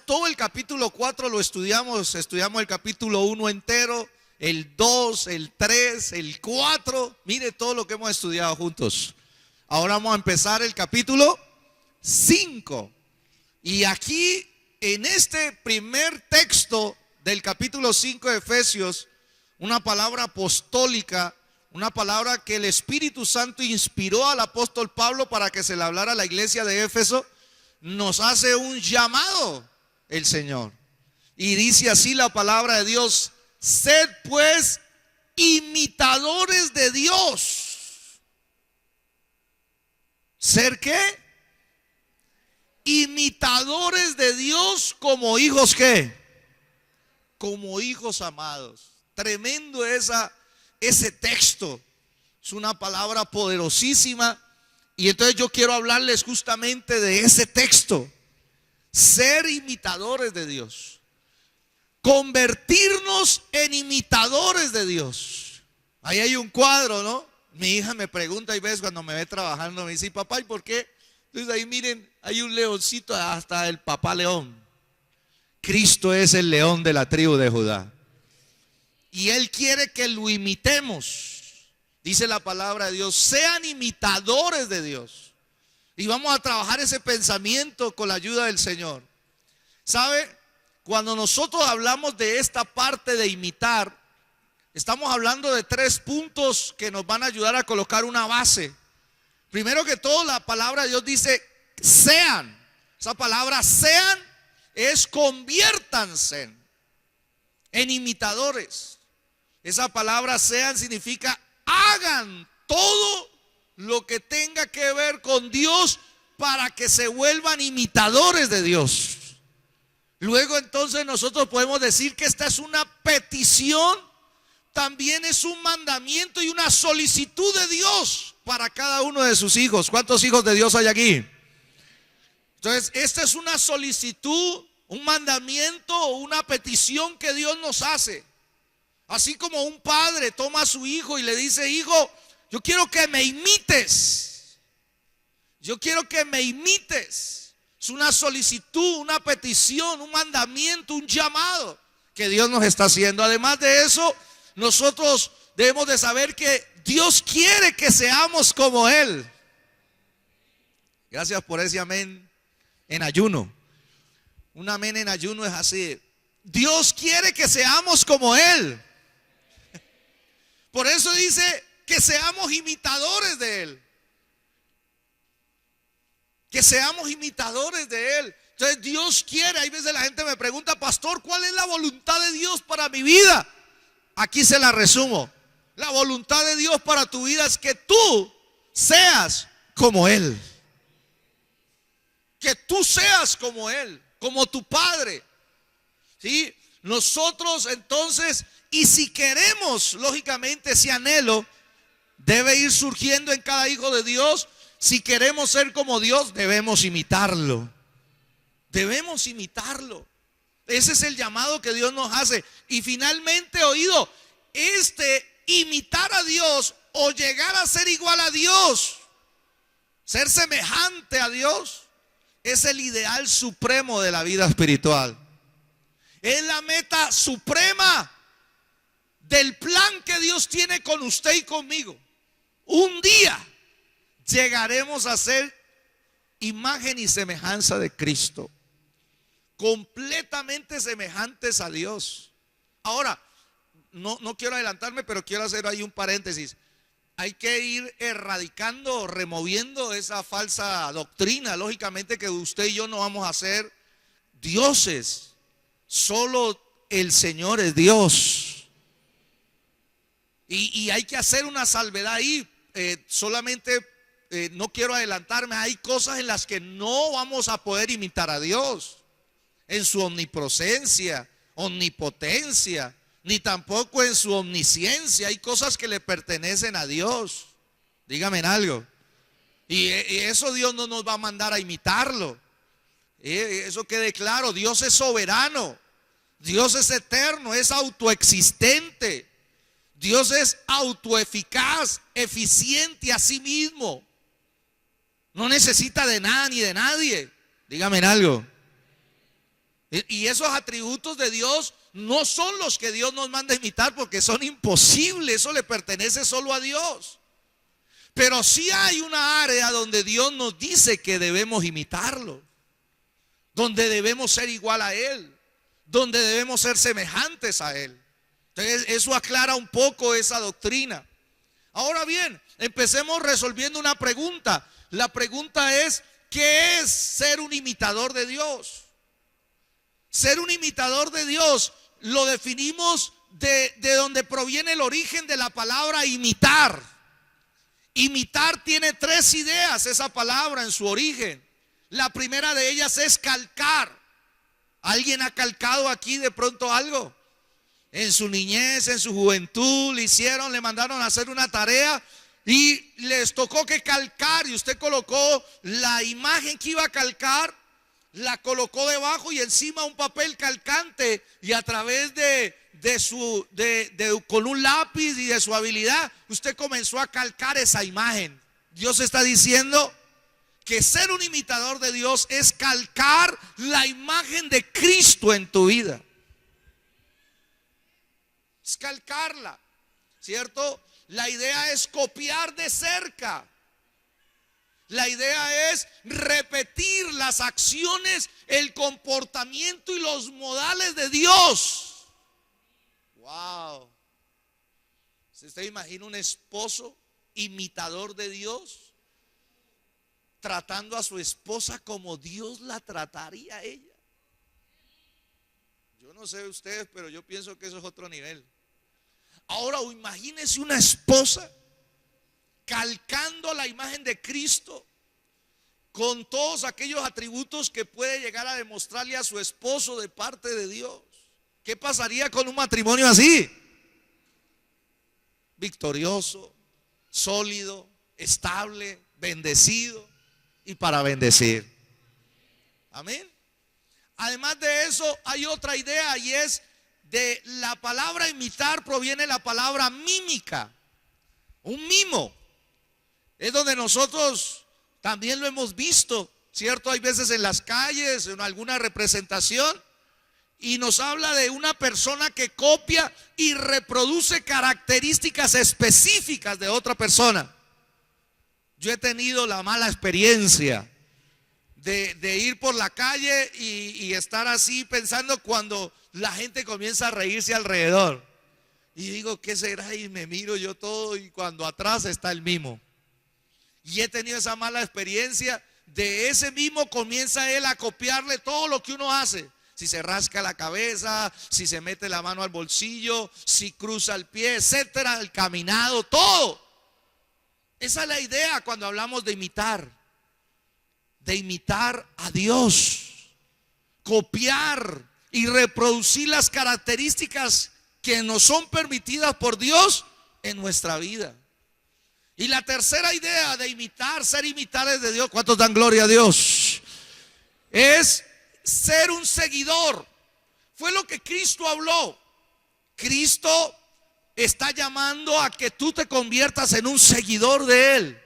todo el capítulo 4 lo estudiamos el capítulo 1 entero, el 2, el 3, el 4. Mire todo lo que hemos estudiado juntos. Ahora vamos a empezar el capítulo 5. Y aquí, en este primer texto del capítulo 5 de Efesios, una palabra apostólica, una palabra que el Espíritu Santo inspiró al apóstol Pablo para que se le hablara a la iglesia de Éfeso, nos hace un llamado el Señor. Y dice así la palabra de Dios: sed pues imitadores de Dios. ¿Ser qué? Imitadores de Dios como hijos ¿qué? Como hijos amados. Tremendo ese texto. Es una palabra poderosísima. Y entonces yo quiero hablarles justamente de ese texto. Ser imitadores de Dios. Convertirnos en imitadores de Dios. Ahí hay un cuadro, ¿no? Mi hija me pregunta y ves cuando me ve trabajando, me dice: papá, ¿y por qué? Entonces ahí miren, hay un leoncito, hasta el papá león. Cristo es el león de la tribu de Judá. Y Él quiere que lo imitemos. Dice la palabra de Dios: sean imitadores de Dios. Y vamos a trabajar ese pensamiento con la ayuda del Señor. ¿Sabe? Cuando nosotros hablamos de esta parte de imitar, estamos hablando de 3 puntos que nos van a ayudar a colocar una base. Primero que todo, la palabra de Dios dice sean. Esa palabra sean es conviértanse en imitadores. Esa palabra sean significa hagan todo lo que tenga que ver con Dios para que se vuelvan imitadores de Dios. Luego entonces nosotros podemos decir que esta es una petición, también es un mandamiento y una solicitud de Dios para cada uno de sus hijos. ¿Cuántos hijos de Dios hay aquí? Entonces esta es una solicitud, un mandamiento o una petición que Dios nos hace. Así como un padre toma a su hijo y le dice: hijo, yo quiero que me imites. Yo quiero que me imites. Es una solicitud, una petición, un mandamiento, un llamado que Dios nos está haciendo. Además de eso, nosotros debemos de saber que Dios quiere que seamos como Él. Gracias por ese amén en ayuno. Un amén en ayuno es así. Dios quiere que seamos como Él. Por eso dice que seamos imitadores de Él. Que seamos imitadores de Él. Entonces Dios quiere. Hay veces la gente me pregunta: pastor, ¿cuál es la voluntad de Dios para mi vida? Aquí se la resumo. La voluntad de Dios para tu vida es que tú seas como Él. Que tú seas como Él, como tu Padre. ¿Sí? Nosotros entonces, y si queremos, lógicamente ese anhelo debe ir surgiendo en cada hijo de Dios. Si queremos ser como Dios, debemos imitarlo. Debemos imitarlo. Ese es el llamado que Dios nos hace. Y finalmente, oído, imitar a Dios o llegar a ser igual a Dios, ser semejante a Dios, es el ideal supremo de la vida espiritual. Es la meta suprema del plan que Dios tiene con usted y conmigo. Un día llegaremos a ser imagen y semejanza de Cristo, completamente semejantes a Dios. Ahora, no quiero adelantarme, pero quiero hacer ahí un paréntesis. Hay que ir erradicando, removiendo esa falsa doctrina. Lógicamente que usted y yo no vamos a ser dioses. Solo el Señor es Dios. Y hay que hacer una salvedad ahí. No quiero adelantarme. Hay cosas en las que no vamos a poder imitar a Dios en su omnipresencia, omnipotencia, ni tampoco en su omnisciencia. Hay cosas que le pertenecen a Dios. Dígame en algo. Y eso Dios no nos va a mandar a imitarlo. Eso quede claro. Dios es soberano. Dios es eterno, es autoexistente. Dios es autoeficaz, eficiente a sí mismo. No necesita de nada ni de nadie. Dígame en algo. Y esos atributos de Dios no son los que Dios nos manda a imitar, porque son imposibles, eso le pertenece solo a Dios. Pero sí hay una área donde Dios nos dice que debemos imitarlo, donde debemos ser igual a Él, donde debemos ser semejantes a Él. Entonces eso aclara un poco esa doctrina. Ahora bien, empecemos resolviendo una pregunta. La pregunta es, ¿qué es ser un imitador de Dios? Ser un imitador de Dios lo definimos de donde proviene el origen de la palabra imitar. Imitar tiene tres ideas, esa palabra en su origen. La primera de ellas es calcar. ¿Alguien ha calcado aquí de pronto algo? En su niñez, en su juventud, le mandaron a hacer una tarea y les tocó que calcar, y usted colocó la imagen que iba a calcar, la colocó debajo y encima un papel calcante, y a través con un lápiz y de su habilidad, usted comenzó a calcar esa imagen. Dios está diciendo que ser un imitador de Dios es calcar la imagen de Cristo en tu vida. Es calcarla, ¿cierto? La idea es copiar de cerca. La idea es repetir las acciones, el comportamiento y los modales de Dios. Wow. ¿Usted imagina un esposo imitador de Dios tratando a su esposa como Dios la trataría a ella? Yo no sé ustedes, pero yo pienso que eso es otro nivel. Ahora imagínese una esposa calcando la imagen de Cristo con todos aquellos atributos que puede llegar a demostrarle a su esposo de parte de Dios. ¿Qué pasaría con un matrimonio así? Victorioso, sólido, estable, bendecido y para bendecir. Amén. Además de eso, hay otra idea, y es de la palabra imitar proviene la palabra mímica. Un mimo es donde nosotros también lo hemos visto, ¿cierto? Hay veces en las calles, en alguna representación, y nos habla de una persona que copia y reproduce características específicas de otra persona. Yo he tenido la mala experiencia de ir por la calle y estar así pensando cuando la gente comienza a reírse alrededor. Y digo, ¿qué será? Y me miro yo todo, y cuando atrás está el mimo. Y he tenido esa mala experiencia de ese mimo, comienza él a copiarle todo lo que uno hace. Si se rasca la cabeza, si se mete la mano al bolsillo, si cruza el pie, etcétera, el caminado, todo. Esa es la idea cuando hablamos de imitar a Dios, copiar y reproducir las características que nos son permitidas por Dios en nuestra vida. Y la tercera idea de imitar, ser imitadores de Dios, ¿cuántos dan gloria a Dios? Es ser un seguidor. Fue lo que Cristo habló. Cristo está llamando a que tú te conviertas en un seguidor de Él.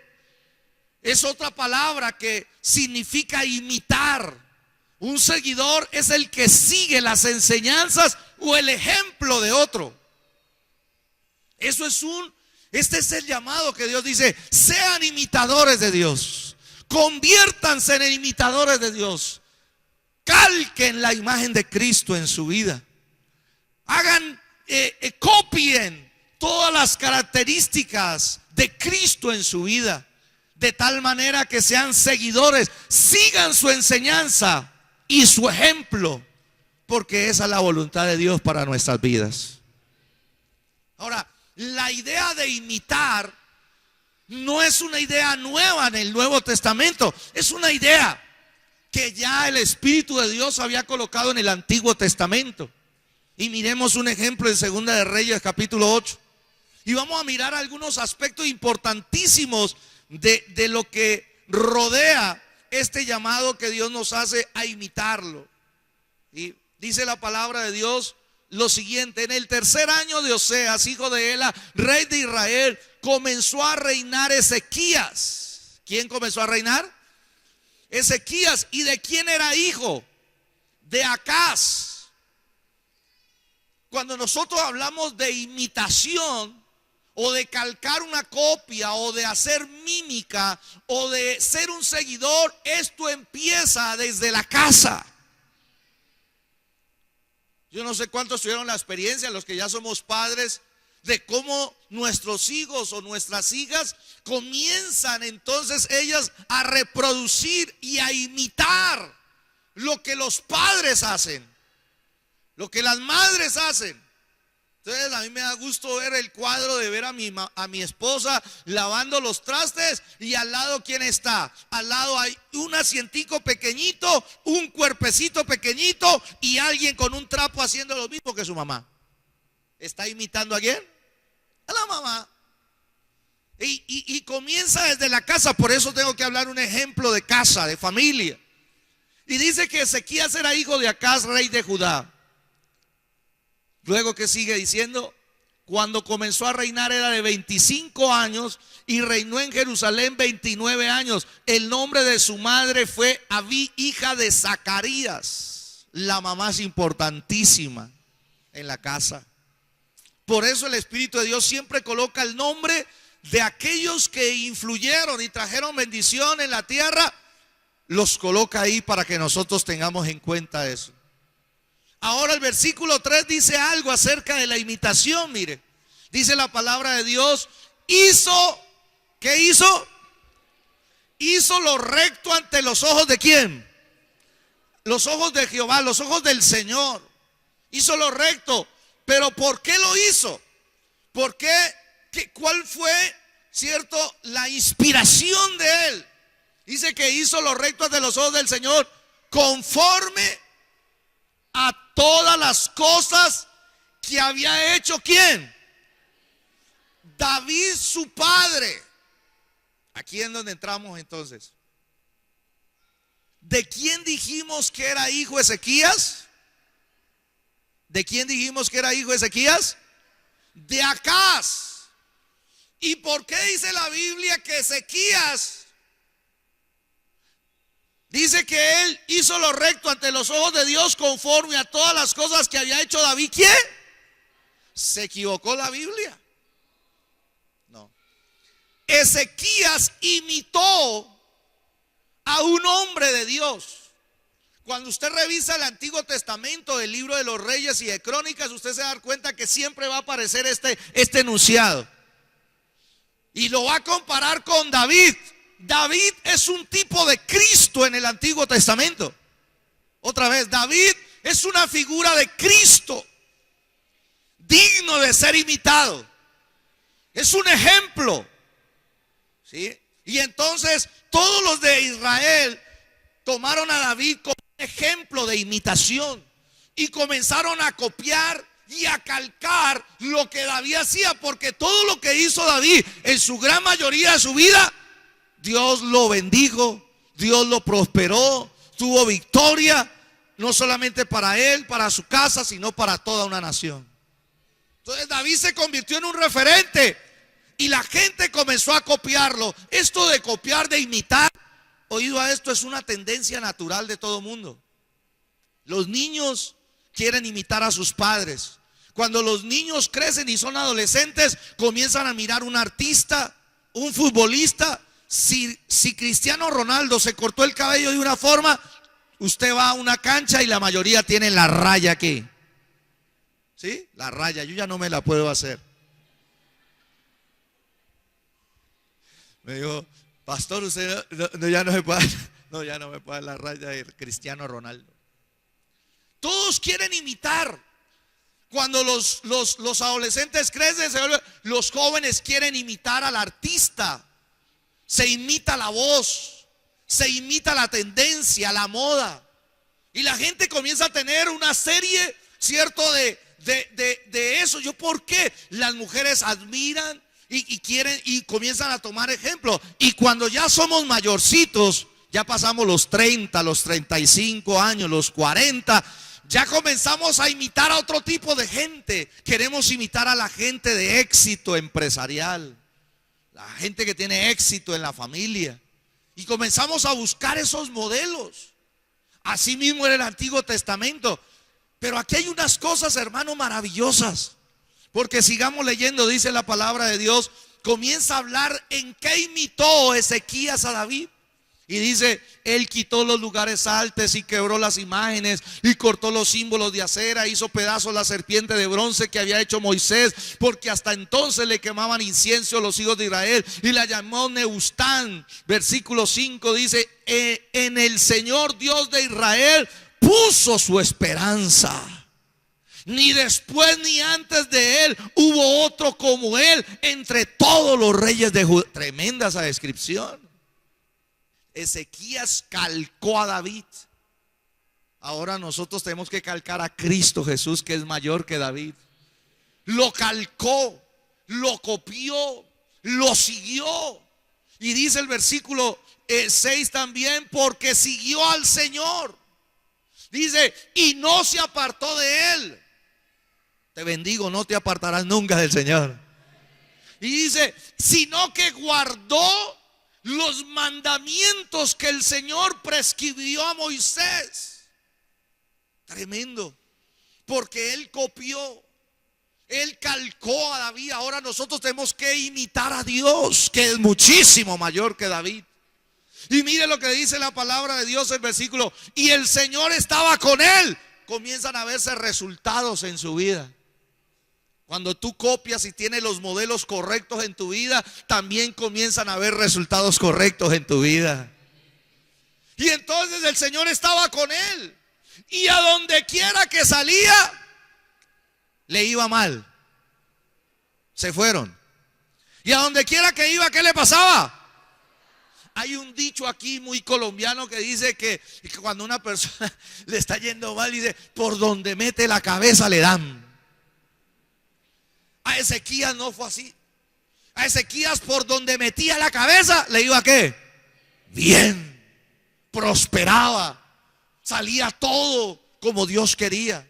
Es otra palabra que significa imitar. Un seguidor es el que sigue las enseñanzas o el ejemplo de otro. Este es el llamado que Dios dice: sean imitadores de Dios, conviértanse en imitadores de Dios, calquen la imagen de Cristo en su vida, copien todas las características de Cristo en su vida, de tal manera que sean seguidores, sigan su enseñanza y su ejemplo, porque esa es la voluntad de Dios para nuestras vidas. Ahora, la idea de imitar no es una idea nueva en el Nuevo Testamento, es una idea que ya el Espíritu de Dios había colocado en el Antiguo Testamento. Y miremos un ejemplo en Segunda de Reyes capítulo 8. Y vamos a mirar algunos aspectos importantísimos de lo que rodea este llamado que Dios nos hace a imitarlo. Y dice la palabra de Dios lo siguiente: en el tercer año de Oseas, hijo de Ela, rey de Israel, comenzó a reinar Ezequías. ¿Quién comenzó a reinar? Ezequías. ¿Y de quién era hijo? de Acaz. Cuando nosotros hablamos de imitación o de calcar una copia o de hacer mímica o de ser un seguidor, esto empieza desde la casa. Yo no sé cuántos tuvieron la experiencia, los que ya somos padres, de cómo nuestros hijos o nuestras hijas comienzan entonces ellas a reproducir y a imitar lo que los padres hacen, lo que las madres hacen. Entonces a mí me da gusto ver el cuadro de ver a mi esposa lavando los trastes y al lado, ¿quién está? Al lado hay un asientico pequeñito, un cuerpecito pequeñito y alguien con un trapo haciendo lo mismo que su mamá. ¿Está imitando a quién? A la mamá. Y comienza desde la casa. Por eso tengo que hablar un ejemplo de casa, de familia. Y dice que Ezequías era hijo de Acaz, rey de Judá. Luego, que sigue diciendo, cuando comenzó a reinar era de 25 años y reinó en Jerusalén 29 años. El nombre de su madre fue Abí, hija de Zacarías. La mamá es importantísima en la casa. Por eso el Espíritu de Dios siempre coloca el nombre de aquellos que influyeron y trajeron bendición en la tierra. Los coloca ahí para que nosotros tengamos en cuenta eso. Ahora el versículo 3 dice algo acerca de la imitación. Mire, dice la palabra de Dios: hizo, ¿qué hizo? Hizo lo recto ante los ojos de ¿quién? Los ojos de Jehová, los ojos del Señor. Hizo lo recto. Pero ¿por qué lo hizo? ¿Por qué? ¿Cuál fue, cierto, la inspiración de él? Dice que hizo lo recto ante los ojos del Señor, conforme a todas las cosas que había hecho ¿quién? David, su padre. Aquí es donde entramos entonces. ¿De quién dijimos que era hijo Ezequías? ¿De quién dijimos que era hijo Ezequías? De Acaz. ¿Y por qué dice la Biblia que Ezequías dice que él hizo lo recto ante los ojos de Dios conforme a todas las cosas que había hecho David? ¿Quién? ¿Se equivocó la Biblia? No. Ezequías imitó a un hombre de Dios. Cuando usted revisa el Antiguo Testamento, el libro de los Reyes y de Crónicas, usted se da cuenta que siempre va a aparecer este enunciado. Y lo va a comparar con David. David es un tipo de Cristo en el Antiguo Testamento. Otra vez, David es una figura de Cristo, digno de ser imitado. Es un ejemplo, ¿sí? Y entonces todos los de Israel tomaron a David como un ejemplo de imitación y comenzaron a copiar y a calcar lo que David hacía, porque todo lo que hizo David en su gran mayoría de su vida, Dios lo bendijo, Dios lo prosperó, tuvo victoria, no solamente para él, para su casa, sino para toda una nación. Entonces David se convirtió en un referente y la gente comenzó a copiarlo. Esto de copiar, de imitar, oído a esto, es una tendencia natural de todo mundo. Los niños quieren imitar a sus padres. Cuando los niños crecen y son adolescentes, comienzan a mirar un artista, un futbolista. Si Cristiano Ronaldo se cortó el cabello de una forma, usted va a una cancha y la mayoría tienen la raya aquí. ¿Sí? La raya, yo ya no me la puedo hacer. Me dijo, pastor, usted ya no me puede, no, ya no me puede dar la raya de Cristiano Ronaldo. Todos quieren imitar. Cuando los adolescentes crecen, los jóvenes quieren imitar al artista. Se imita la voz, se imita la tendencia, la moda. Y la gente comienza a tener una serie, ¿cierto? De eso. ¿Por qué? Las mujeres admiran y quieren y comienzan a tomar ejemplo. Y cuando ya somos mayorcitos, ya pasamos los 30, los 35 años, los 40, ya comenzamos a imitar a otro tipo de gente. Queremos imitar a la gente de éxito empresarial, la gente que tiene éxito en la familia. Y comenzamos a buscar esos modelos. Así mismo era el Antiguo Testamento. Pero aquí hay unas cosas, hermano, maravillosas. Porque sigamos leyendo, dice la palabra de Dios. Comienza a hablar en qué imitó Ezequías a David. Y dice, él quitó los lugares altos y quebró las imágenes y cortó los símbolos de acera, hizo pedazos la serpiente de bronce que había hecho Moisés, porque hasta entonces le quemaban incienso a los hijos de Israel, y la llamó Neustán. Versículo 5 dice, en el Señor Dios de Israel puso su esperanza. Ni después ni antes de él hubo otro como él entre todos los reyes de Judá. Tremenda esa descripción. Ezequías calcó a David. Ahora nosotros tenemos que calcar a Cristo Jesús, que es mayor que David. Lo calcó, lo copió, lo siguió. Y dice el versículo 6 también, porque siguió al Señor. Dice, y no se apartó de él. Te bendigo, no te apartarás nunca del Señor. Y dice, sino que guardó los mandamientos que el Señor prescribió a Moisés. Tremendo. Porque él copió, él calcó a David. Ahora nosotros tenemos que imitar a Dios, que es muchísimo mayor que David. Y mire lo que dice la palabra de Dios, el versículo, y el Señor estaba con él. Comienzan a verse resultados en su vida. Cuando tú copias y tienes los modelos correctos en tu vida, también comienzan a haber resultados correctos en tu vida. Y entonces el Señor estaba con él. Y a donde quiera que salía, le iba mal. Se fueron. Y a donde quiera que iba, ¿qué le pasaba? Hay un dicho aquí muy colombiano que dice que cuando una persona le está yendo mal, dice, por donde mete la cabeza le dan. A Ezequías no fue así. A Ezequías por donde metía la cabeza le iba ¿qué? Bien. Prosperaba. Salía todo como Dios quería.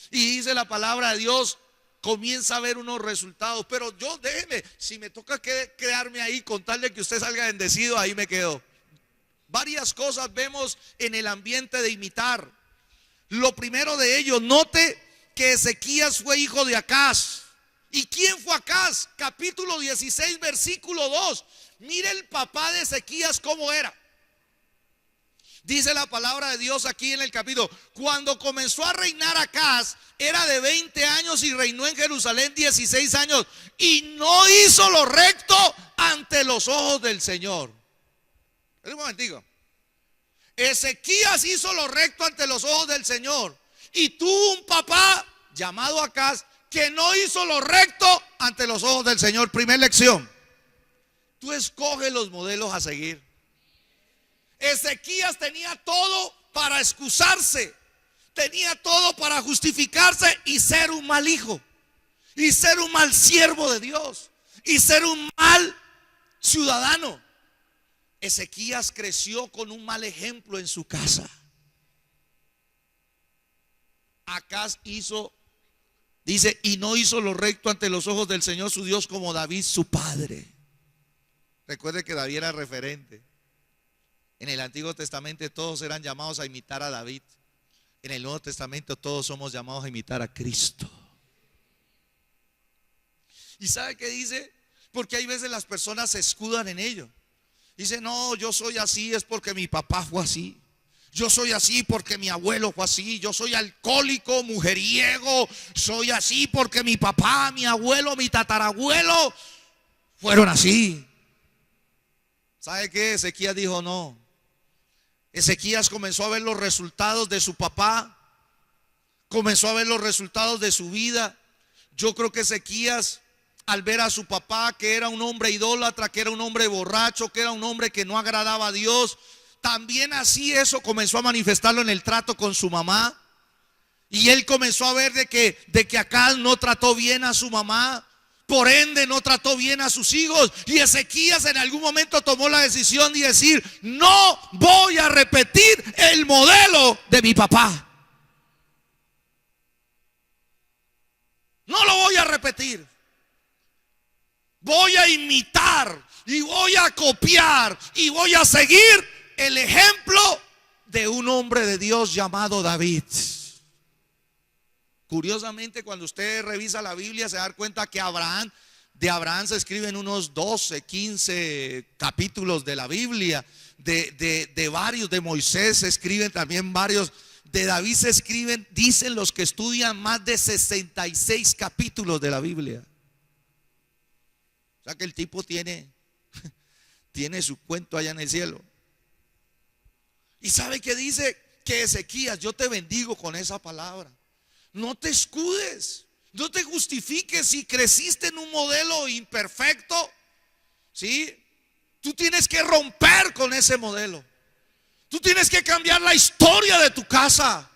Y dice la palabra de Dios, comienza a ver unos resultados. Pero yo déjeme, si me toca quedarme ahí con tal de que usted salga bendecido, ahí me quedo. Varias cosas vemos en el ambiente de imitar. Lo primero de ello, note que Ezequías fue hijo de Acaz. ¿Y quién fue Acaz? Capítulo 16, versículo 2. Mire el papá de Ezequías cómo era. Dice la palabra de Dios aquí en el capítulo, cuando comenzó a reinar Acaz, era de 20 años y reinó en Jerusalén 16 años. Y no hizo lo recto ante los ojos del Señor. Un momentico. Ezequías hizo lo recto ante los ojos del Señor. Y tuvo un papá llamado Acaz que no hizo lo recto ante los ojos del Señor. Primera lección: tú escoges los modelos a seguir. Ezequías tenía todo para excusarse, tenía todo para justificarse y ser un mal hijo, y ser un mal siervo de Dios, y ser un mal ciudadano. Ezequías creció con un mal ejemplo en su casa. Acaz hizo, dice, y no hizo lo recto ante los ojos del Señor su Dios como David su padre. Recuerde que David era referente. En el Antiguo Testamento todos eran llamados a imitar a David. En el Nuevo Testamento todos somos llamados a imitar a Cristo. ¿Y sabe qué dice? Porque hay veces las personas se escudan en ello. Dice, no, yo soy así es porque mi papá fue así. Yo soy así porque mi abuelo fue así. Yo soy alcohólico, mujeriego. Soy así porque mi papá, mi abuelo, mi tatarabuelo fueron así. ¿Sabe qué? Ezequías dijo no. Ezequías comenzó a ver los resultados de su papá. Comenzó a ver los resultados de su vida. Yo creo que Ezequías, al ver a su papá, que era un hombre idólatra, que era un hombre borracho, que era un hombre que no agradaba a Dios, también así eso comenzó a manifestarlo en el trato con su mamá. Y él comenzó a ver de que Acaz no trató bien a su mamá, por ende no trató bien a sus hijos. Y Ezequías en algún momento tomó la decisión de decir, no voy a repetir el modelo de mi papá. No lo voy a repetir. Voy a imitar y voy a copiar y voy a seguir el ejemplo de un hombre de Dios llamado David. Curiosamente, cuando usted revisa la Biblia, se da cuenta que de Abraham se escriben unos 12, 15 capítulos de la Biblia. De varios, de Moisés se escriben también varios. De David se escriben, dicen los que estudian, más de 66 capítulos de la Biblia. O sea que el tipo tiene su cuento allá en el cielo. ¿Y sabe qué dice? Que Ezequías, yo te bendigo con esa palabra. No te escudes, no te justifiques si creciste en un modelo imperfecto. ¿Sí? Tú tienes que romper con ese modelo. Tú tienes que cambiar la historia de tu casa.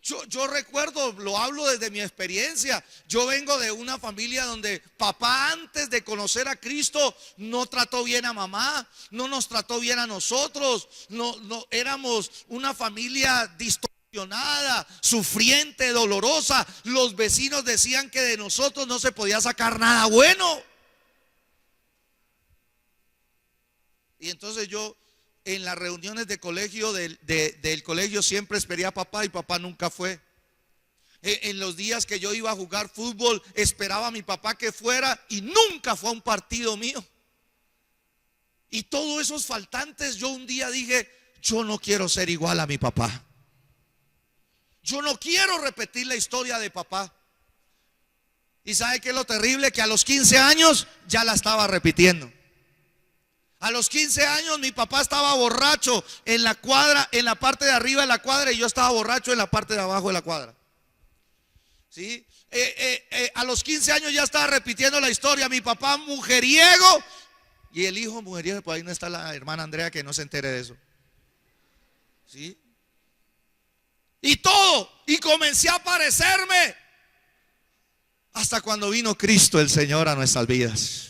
Yo recuerdo, lo hablo desde mi experiencia. Yo vengo de una familia donde papá, antes de conocer a Cristo, no trató bien a mamá, no nos trató bien a nosotros. No éramos una familia distorsionada, sufriente, dolorosa. Los vecinos decían que de nosotros no se podía sacar nada bueno. Y entonces yo, en las reuniones de colegio, del colegio, siempre esperé a papá y papá nunca fue. En los días que yo iba a jugar fútbol, esperaba a mi papá que fuera y nunca fue a un partido mío. Y todos esos faltantes, yo un día dije, yo no quiero ser igual a mi papá. Yo no quiero repetir la historia de papá. ¿Y sabe qué es lo terrible? Que a los 15 años ya la estaba repitiendo. A los 15 años mi papá estaba borracho en la cuadra, en la parte de arriba de la cuadra, y yo estaba borracho en la parte de abajo de la cuadra. ¿Sí? A los 15 años ya estaba repitiendo la historia. Mi papá mujeriego y el hijo mujeriego. Por ahí no está la hermana Andrea, que no se entere de eso. ¿Sí? Y todo. Y comencé a parecerme hasta cuando vino Cristo el Señor a nuestras vidas.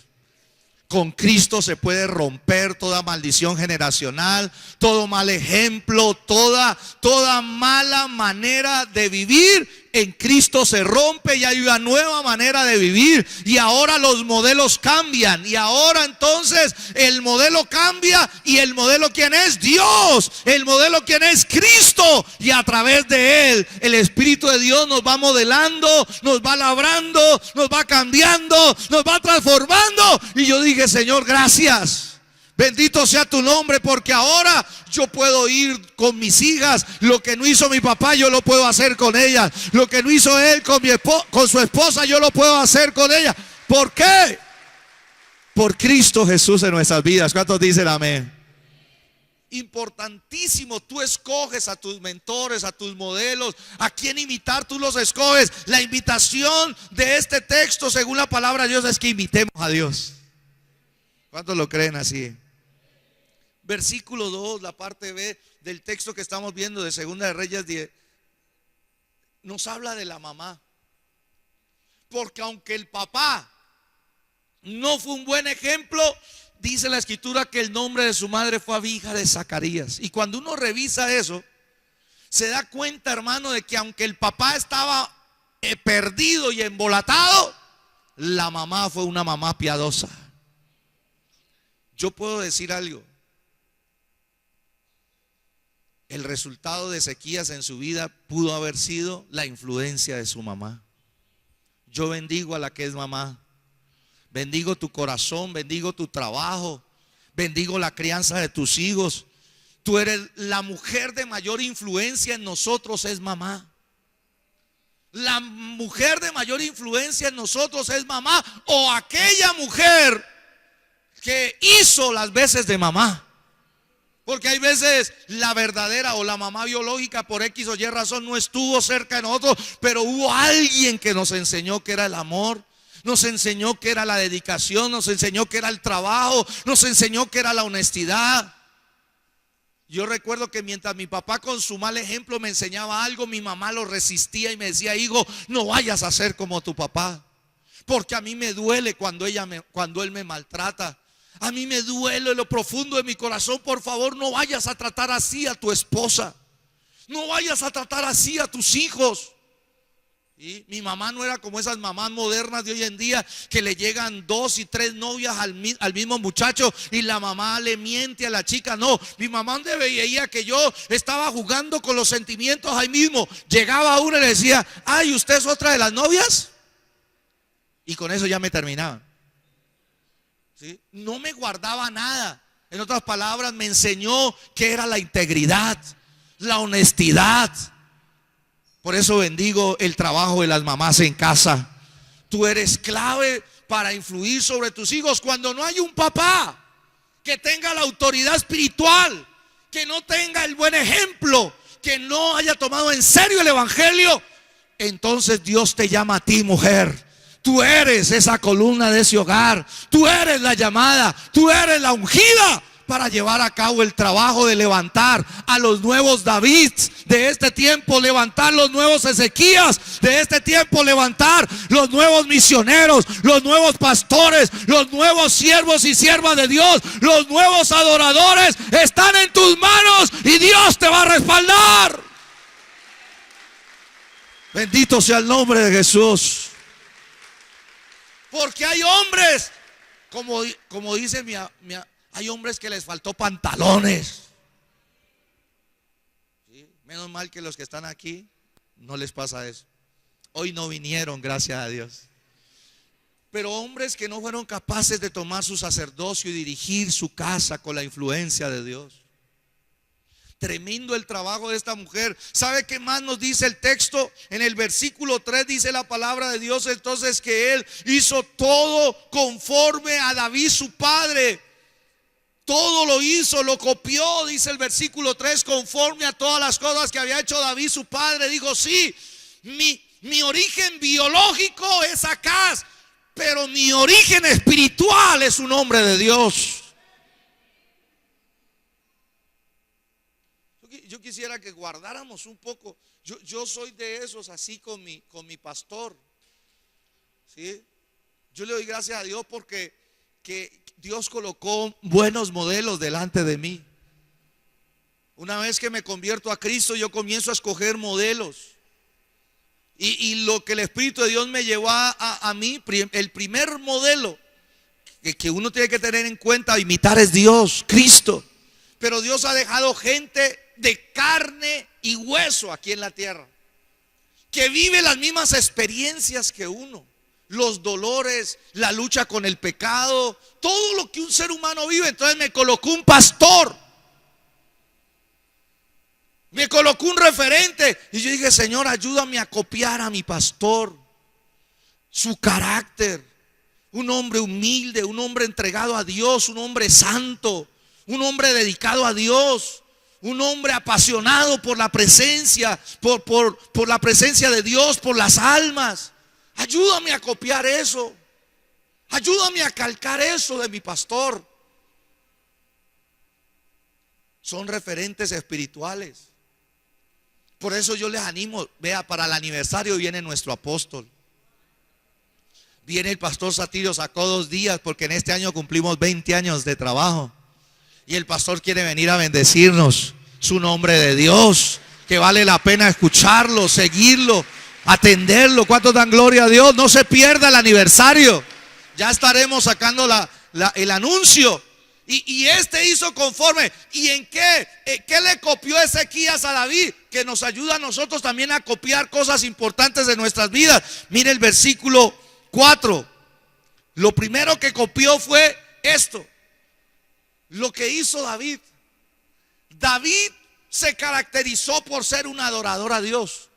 Con Cristo se puede romper toda maldición generacional, todo mal ejemplo, toda mala manera de vivir. En Cristo se rompe y hay una nueva manera de vivir. Y ahora los modelos cambian. Y ahora entonces el modelo cambia. ¿Y el modelo quién es? Dios. El modelo quién es? Cristo. Y a través de Él, el Espíritu de Dios nos va modelando, nos va labrando, nos va cambiando, nos va transformando. Y yo dije, Señor, gracias. Bendito sea tu nombre, porque ahora yo puedo ir con mis hijas. Lo que no hizo mi papá, yo lo puedo hacer con ellas. Lo que no hizo él con su esposa, yo lo puedo hacer con ella. ¿Por qué? Por Cristo Jesús en nuestras vidas. ¿Cuántos dicen amén? Importantísimo, tú escoges a tus mentores, a tus modelos, a quién imitar, tú los escoges. La invitación de este texto, según la palabra de Dios, es que imitemos a Dios. ¿Cuántos lo creen así? Versículo 2, la parte B del texto que estamos viendo de Segunda de Reyes 10, nos habla de la mamá. Porque aunque el papá no fue un buen ejemplo, dice la escritura que el nombre de su madre fue Abija de Zacarías. Y cuando uno revisa eso, se da cuenta, hermano, de que aunque el papá estaba perdido y embolatado, la mamá fue una mamá piadosa. Yo puedo decir algo. El resultado de Ezequías en su vida pudo haber sido la influencia de su mamá. Yo bendigo a la que es mamá. Bendigo tu corazón, bendigo tu trabajo, bendigo la crianza de tus hijos. Tú eres la mujer de mayor influencia en nosotros, es mamá. La mujer de mayor influencia en nosotros es mamá, o aquella mujer que hizo las veces de mamá. Porque hay veces la verdadera o la mamá biológica por X o Y razón no estuvo cerca de nosotros, pero hubo alguien que nos enseñó que era el amor, nos enseñó que era la dedicación, nos enseñó que era el trabajo, nos enseñó que era la honestidad. Yo recuerdo que mientras mi papá con su mal ejemplo me enseñaba algo, mi mamá lo resistía y me decía, hijo, no vayas a ser como tu papá, porque a mí me duele cuando él me maltrata. A mí me duele en lo profundo de mi corazón. Por favor, no vayas a tratar así a tu esposa. No vayas a tratar así a tus hijos. Y mi mamá no era como esas mamás modernas de hoy en día que le llegan 2 y 3 novias al mismo muchacho y la mamá le miente a la chica. No, mi mamá donde veía que yo estaba jugando con los sentimientos ahí mismo, llegaba una y le decía: ay, ¿usted es otra de las novias? Y con eso ya me terminaban. ¿Sí? No me guardaba nada. En otras palabras, me enseñó que era la integridad, la honestidad. Por eso bendigo el trabajo de las mamás en casa. Tú eres clave para influir sobre tus hijos. Cuando no hay un papá que tenga la autoridad espiritual, que no tenga el buen ejemplo, que no haya tomado en serio el evangelio, entonces Dios te llama a ti, mujer. Tú eres esa columna de ese hogar. Tú eres la llamada. Tú eres la ungida para llevar a cabo el trabajo de levantar a los nuevos Davids de este tiempo, levantar los nuevos Ezequías de este tiempo, levantar los nuevos misioneros, los nuevos pastores, los nuevos siervos y siervas de Dios, los nuevos adoradores. Están en tus manos y Dios te va a respaldar. Bendito sea el nombre de Jesús. Porque hay hombres, como dice hay hombres que les faltó pantalones. ¿Sí? Menos mal que los que están aquí no les pasa eso. Hoy no vinieron, gracias a Dios. Pero hombres que no fueron capaces de tomar su sacerdocio y dirigir su casa con la influencia de Dios. Tremendo el trabajo de esta mujer. ¿Sabe qué más nos dice el texto? En el versículo 3 dice la palabra de Dios entonces que él hizo todo conforme a David su padre. Todo lo hizo, lo copió, dice el versículo 3, conforme a todas las cosas que había hecho David su padre. Dijo: sí, mi origen biológico es Acaz, pero mi origen espiritual es un hombre de Dios. Yo quisiera que guardáramos un poco. Yo soy de esos así con mi pastor. ¿Sí? Yo le doy gracias a Dios porque Dios colocó buenos modelos delante de mí. Una vez que me convierto a Cristo, yo comienzo a escoger modelos. Y lo que el Espíritu de Dios me llevó a mí, el primer modelo que uno tiene que tener en cuenta, imitar, es Dios, Cristo. Pero Dios ha dejado gente de carne y hueso aquí en la tierra, que vive las mismas experiencias que uno. Los dolores, la lucha con el pecado, todo lo que un ser humano vive. Entonces me colocó un pastor, me colocó un referente. Y yo dije: Señor, ayúdame a copiar a mi pastor, su carácter. Un hombre humilde, un hombre entregado a Dios, un hombre santo, un hombre dedicado a Dios, un hombre apasionado por la presencia, por la presencia de Dios, por las almas. Ayúdame a copiar eso. Ayúdame a calcar eso de mi pastor. Son referentes espirituales. Por eso yo les animo. Vea, para el aniversario viene nuestro apóstol. Viene el pastor Satirio, sacó 2 días porque en este año cumplimos 20 años de trabajo. Y el pastor quiere venir a bendecirnos. Su nombre de Dios, que vale la pena escucharlo, seguirlo, atenderlo. ¿Cuántos dan gloria a Dios? No se pierda el aniversario. Ya estaremos sacando el anuncio. Y este hizo conforme. ¿Y en qué? ¿Qué le copió Ezequías a David? Que nos ayuda a nosotros también a copiar cosas importantes de nuestras vidas. Mire el versículo 4. Lo primero que copió fue esto. Lo que hizo David. David se caracterizó por ser un adorador a Dios.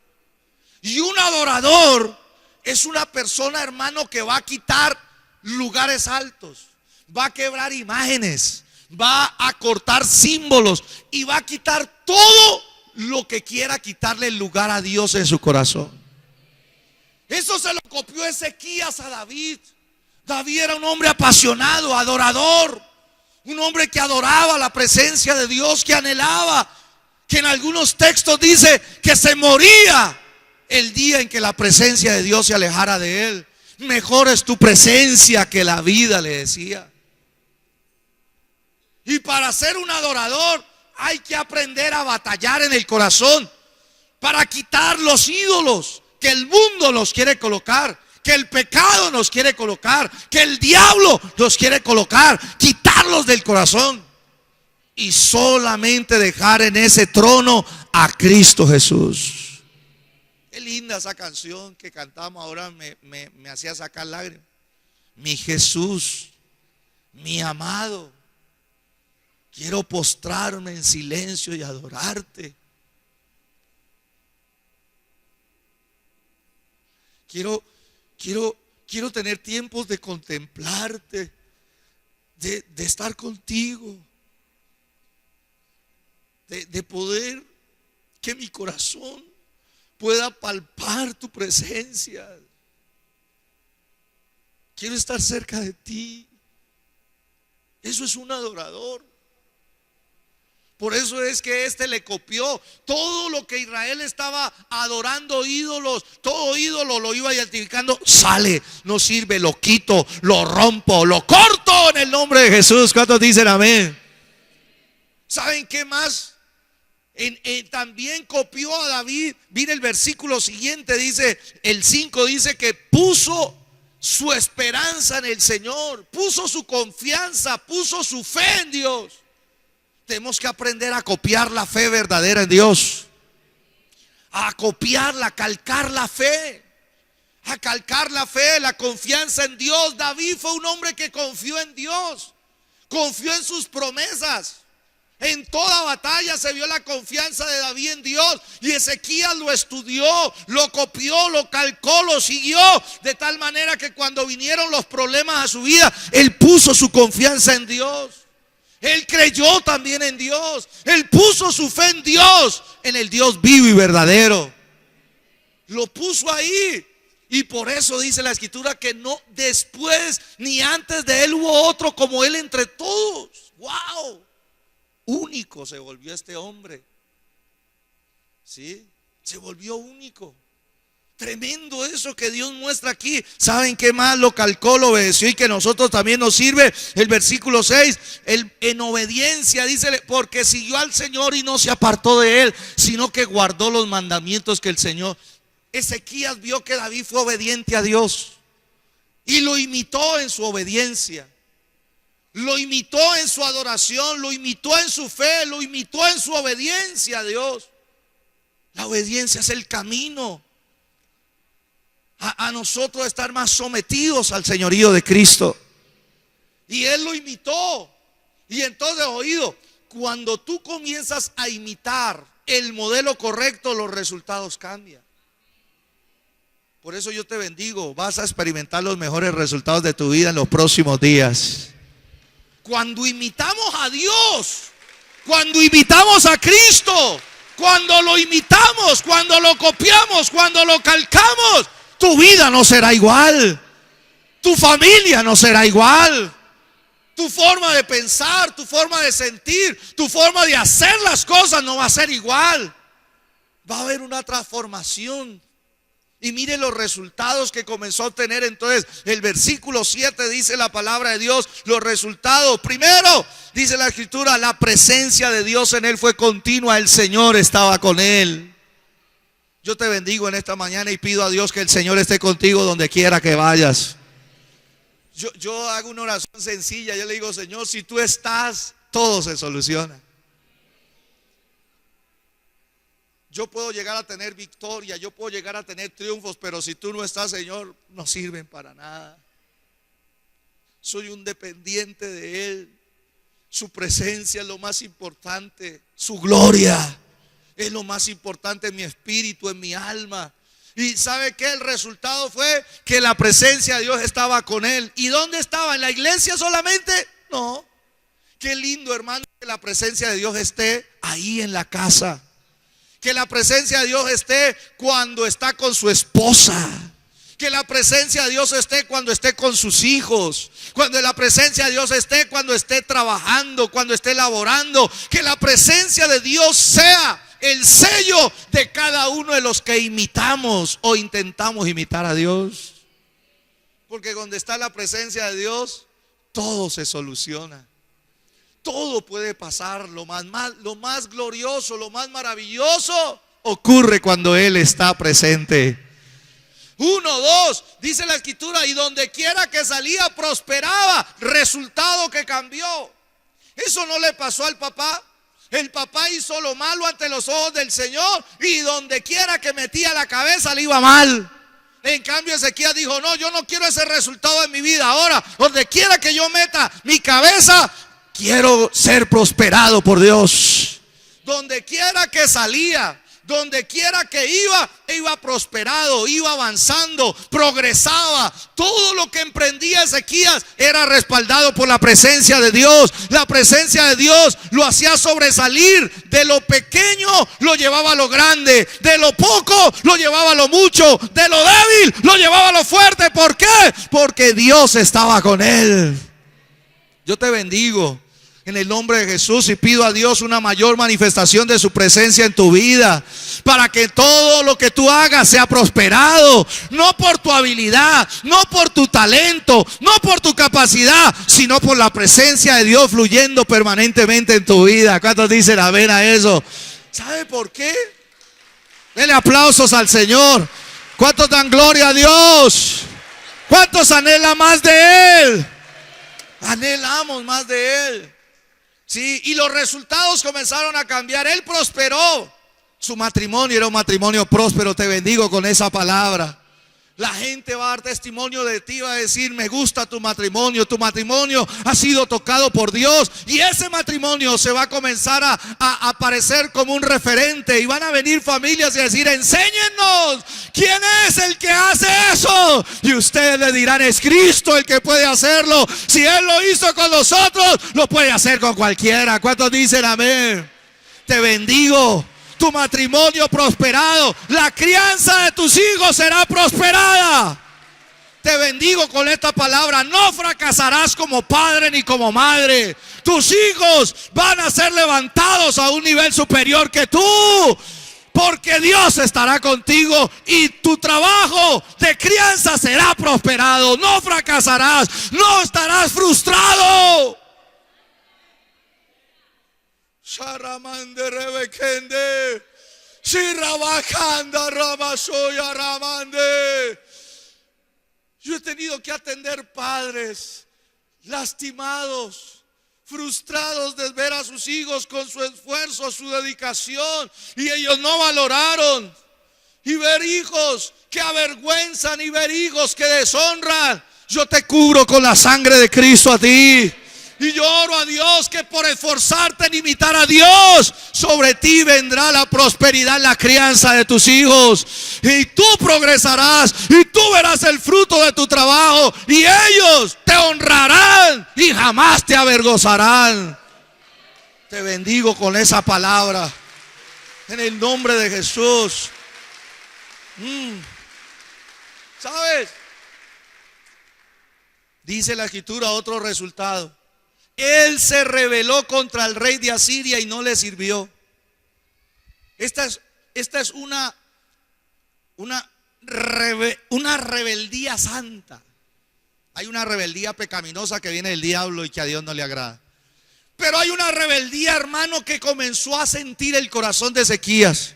Y un adorador es una persona, hermano, que va a quitar lugares altos, va a quebrar imágenes, va a cortar símbolos y va a quitar todo lo que quiera quitarle el lugar a Dios en su corazón. Eso se lo copió Ezequías a David. David era un hombre apasionado, adorador, un hombre que adoraba la presencia de Dios, que anhelaba, que en algunos textos dice que se moría el día en que la presencia de Dios se alejara de él. Mejor es tu presencia que la vida, le decía. Y para ser un adorador hay que aprender a batallar en el corazón para quitar los ídolos que el mundo nos quiere colocar, que el pecado nos quiere colocar, que el diablo nos quiere colocar, quitarlos del corazón y solamente dejar en ese trono a Cristo Jesús. Qué linda esa canción que cantamos ahora, me hacía sacar lágrimas. Mi Jesús, mi amado, quiero postrarme en silencio y adorarte. Quiero tener tiempos de contemplarte, de estar contigo, de poder que mi corazón pueda palpar tu presencia. Quiero estar cerca de ti. Eso es un adorador. Por eso es que este le copió todo lo que Israel estaba adorando ídolos. Todo ídolo lo iba identificando. Sale, no sirve, lo quito, lo rompo, lo corto en el nombre de Jesús. ¿Cuántos dicen amén? ¿Saben qué más? También copió a David. Mire el versículo siguiente, dice, el 5 dice que puso su esperanza en el Señor, puso su confianza, puso su fe en Dios. Tenemos que aprender a copiar la fe verdadera en Dios, a copiarla, a calcar la fe, la confianza en Dios. David fue un hombre que confió en Dios, confió en sus promesas. En toda batalla se vio la confianza de David en Dios. Y Ezequías lo estudió, lo copió, lo calcó, lo siguió, de tal manera que cuando vinieron los problemas a su vida, él puso su confianza en Dios. Él creyó también en Dios. Él puso su fe en Dios, en el Dios vivo y verdadero. Lo puso ahí. Y por eso dice la Escritura que no después ni antes de él hubo otro como él entre todos. ¡Wow! Único se volvió este hombre. ¿Sí? Se volvió único. Tremendo eso que Dios muestra aquí. ¿Saben qué más? Lo calcó, lo obedeció y que nosotros también nos sirve. El versículo 6, en obediencia dice, porque siguió al Señor y no se apartó de él, sino que guardó los mandamientos que el Señor. Ezequías vio que David fue obediente a Dios y lo imitó en su obediencia. Lo imitó en su adoración, lo imitó en su fe, lo imitó en su obediencia a Dios. La obediencia es el camino a nosotros estar más sometidos al señorío de Cristo. Y él lo imitó. Y entonces, oído, cuando tú comienzas a imitar el modelo correcto, los resultados cambian. Por eso yo te bendigo, vas a experimentar los mejores resultados de tu vida en los próximos días. Cuando imitamos a Dios, cuando imitamos a Cristo, cuando lo imitamos, cuando lo copiamos, cuando lo calcamos, tu vida no será igual, tu familia no será igual, tu forma de pensar, tu forma de sentir, tu forma de hacer las cosas no va a ser igual. Va a haber una transformación. Y mire los resultados que comenzó a obtener. Entonces el versículo 7 dice la palabra de Dios, los resultados. Primero dice la Escritura, la presencia de Dios en él fue continua, el Señor estaba con él. Yo te bendigo en esta mañana y pido a Dios que el Señor esté contigo donde quiera que vayas. Yo hago una oración sencilla, yo le digo, Señor, si tú estás, todo se soluciona. Yo puedo llegar a tener victoria, yo puedo llegar a tener triunfos, pero si tú no estás, Señor, no sirven para nada. Soy un dependiente de Él. Su presencia es lo más importante. Su gloria es lo más importante en mi espíritu, en mi alma. Y ¿sabe qué? El resultado fue que la presencia de Dios estaba con él. ¿Y dónde estaba? ¿En la iglesia solamente? No. Qué lindo, hermano, que la presencia de Dios esté ahí en la casa. Que la presencia de Dios esté cuando está con su esposa. Que la presencia de Dios esté cuando esté con sus hijos. Cuando la presencia de Dios esté cuando esté trabajando, cuando esté laborando. Que la presencia de Dios sea el sello de cada uno de los que imitamos o intentamos imitar a Dios. Porque donde está la presencia de Dios, todo se soluciona. Todo puede pasar. Lo más glorioso, lo más maravilloso ocurre cuando Él está presente. 1, 2, dice la escritura, y donde quiera que salía prosperaba. Resultado que cambió. Eso no le pasó al papá. El papá hizo lo malo ante los ojos del Señor y donde quiera que metía la cabeza le iba mal. En cambio Ezequías dijo: no, yo no quiero ese resultado en mi vida. Ahora, donde quiera que yo meta mi cabeza, quiero ser prosperado por Dios. Donde quiera que salía, donde quiera que iba prosperado, iba avanzando, progresaba. Todo lo que emprendía Ezequías era respaldado por la presencia de Dios. La presencia de Dios lo hacía sobresalir. De lo pequeño lo llevaba a lo grande, de lo poco lo llevaba a lo mucho, de lo débil lo llevaba a lo fuerte. ¿Por qué? Porque Dios estaba con él. Yo te bendigo en el nombre de Jesús y pido a Dios una mayor manifestación de su presencia en tu vida, para que todo lo que tú hagas sea prosperado, no por tu habilidad, no por tu talento, no por tu capacidad, sino por la presencia de Dios fluyendo permanentemente en tu vida. ¿Cuántos dicen amén a eso? ¿Sabe por qué? Denle aplausos al Señor. ¿Cuántos dan gloria a Dios? ¿Cuántos anhelan más de Él? Anhelamos más de Él. Sí, y los resultados comenzaron a cambiar. Él prosperó. Su matrimonio era un matrimonio próspero. Te bendigo con esa palabra. La gente va a dar testimonio de ti, va a decir: me gusta tu matrimonio ha sido tocado por Dios. Y ese matrimonio se va a comenzar a aparecer como un referente. Y van a venir familias y decir: enséñennos, ¿quién es el que hace eso? Y ustedes le dirán: es Cristo el que puede hacerlo. Si Él lo hizo con nosotros, lo puede hacer con cualquiera. ¿Cuántos dicen amén? Te bendigo. Tu matrimonio prosperado, la crianza de tus hijos será prosperada. Te bendigo con esta palabra. No fracasarás como padre ni como madre. Tus hijos van a ser levantados a un nivel superior que tú, porque Dios estará contigo y tu trabajo de crianza será prosperado. No fracasarás, no estarás frustrado. Sharamande rebekende, shirabakanda rabasoya ramande. Yo he tenido que atender padres lastimados, frustrados de ver a sus hijos con su esfuerzo, su dedicación, y ellos no valoraron. Y ver hijos que avergüenzan y ver hijos que deshonran. Yo te cubro con la sangre de Cristo a ti. Y yo oro a Dios que por esforzarte en imitar a Dios, sobre ti vendrá la prosperidad en la crianza de tus hijos. Y tú progresarás y tú verás el fruto de tu trabajo. Y ellos te honrarán y jamás te avergonzarán. Te bendigo con esa palabra en el nombre de Jesús. ¿Sabes? Dice la escritura otro resultado. Él se rebeló contra el rey de Asiria y no le sirvió. Esta es una rebeldía santa. Hay una rebeldía pecaminosa que viene del diablo y que a Dios no le agrada. Pero hay una rebeldía, hermano, que comenzó a sentir el corazón de Ezequías.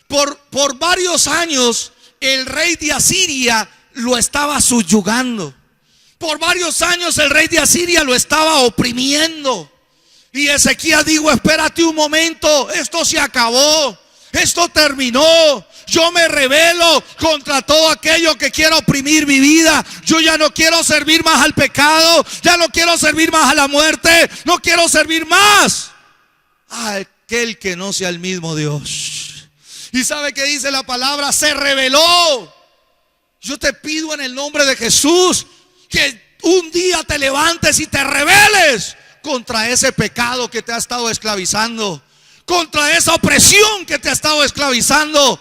Por varios años el rey de Asiria lo estaba subyugando. Por varios años el rey de Asiria lo estaba oprimiendo. Y Ezequías dijo: espérate un momento, esto se acabó, esto terminó. Yo me rebelo contra todo aquello que quiera oprimir mi vida. Yo ya no quiero servir más al pecado, ya no quiero servir más a la muerte, no quiero servir más a aquel que no sea el mismo Dios. ¿Y sabe qué dice la palabra? Se rebeló. Yo te pido en el nombre de Jesús que un día te levantes y te rebeles contra ese pecado que te ha estado esclavizando, contra esa opresión que te ha estado esclavizando.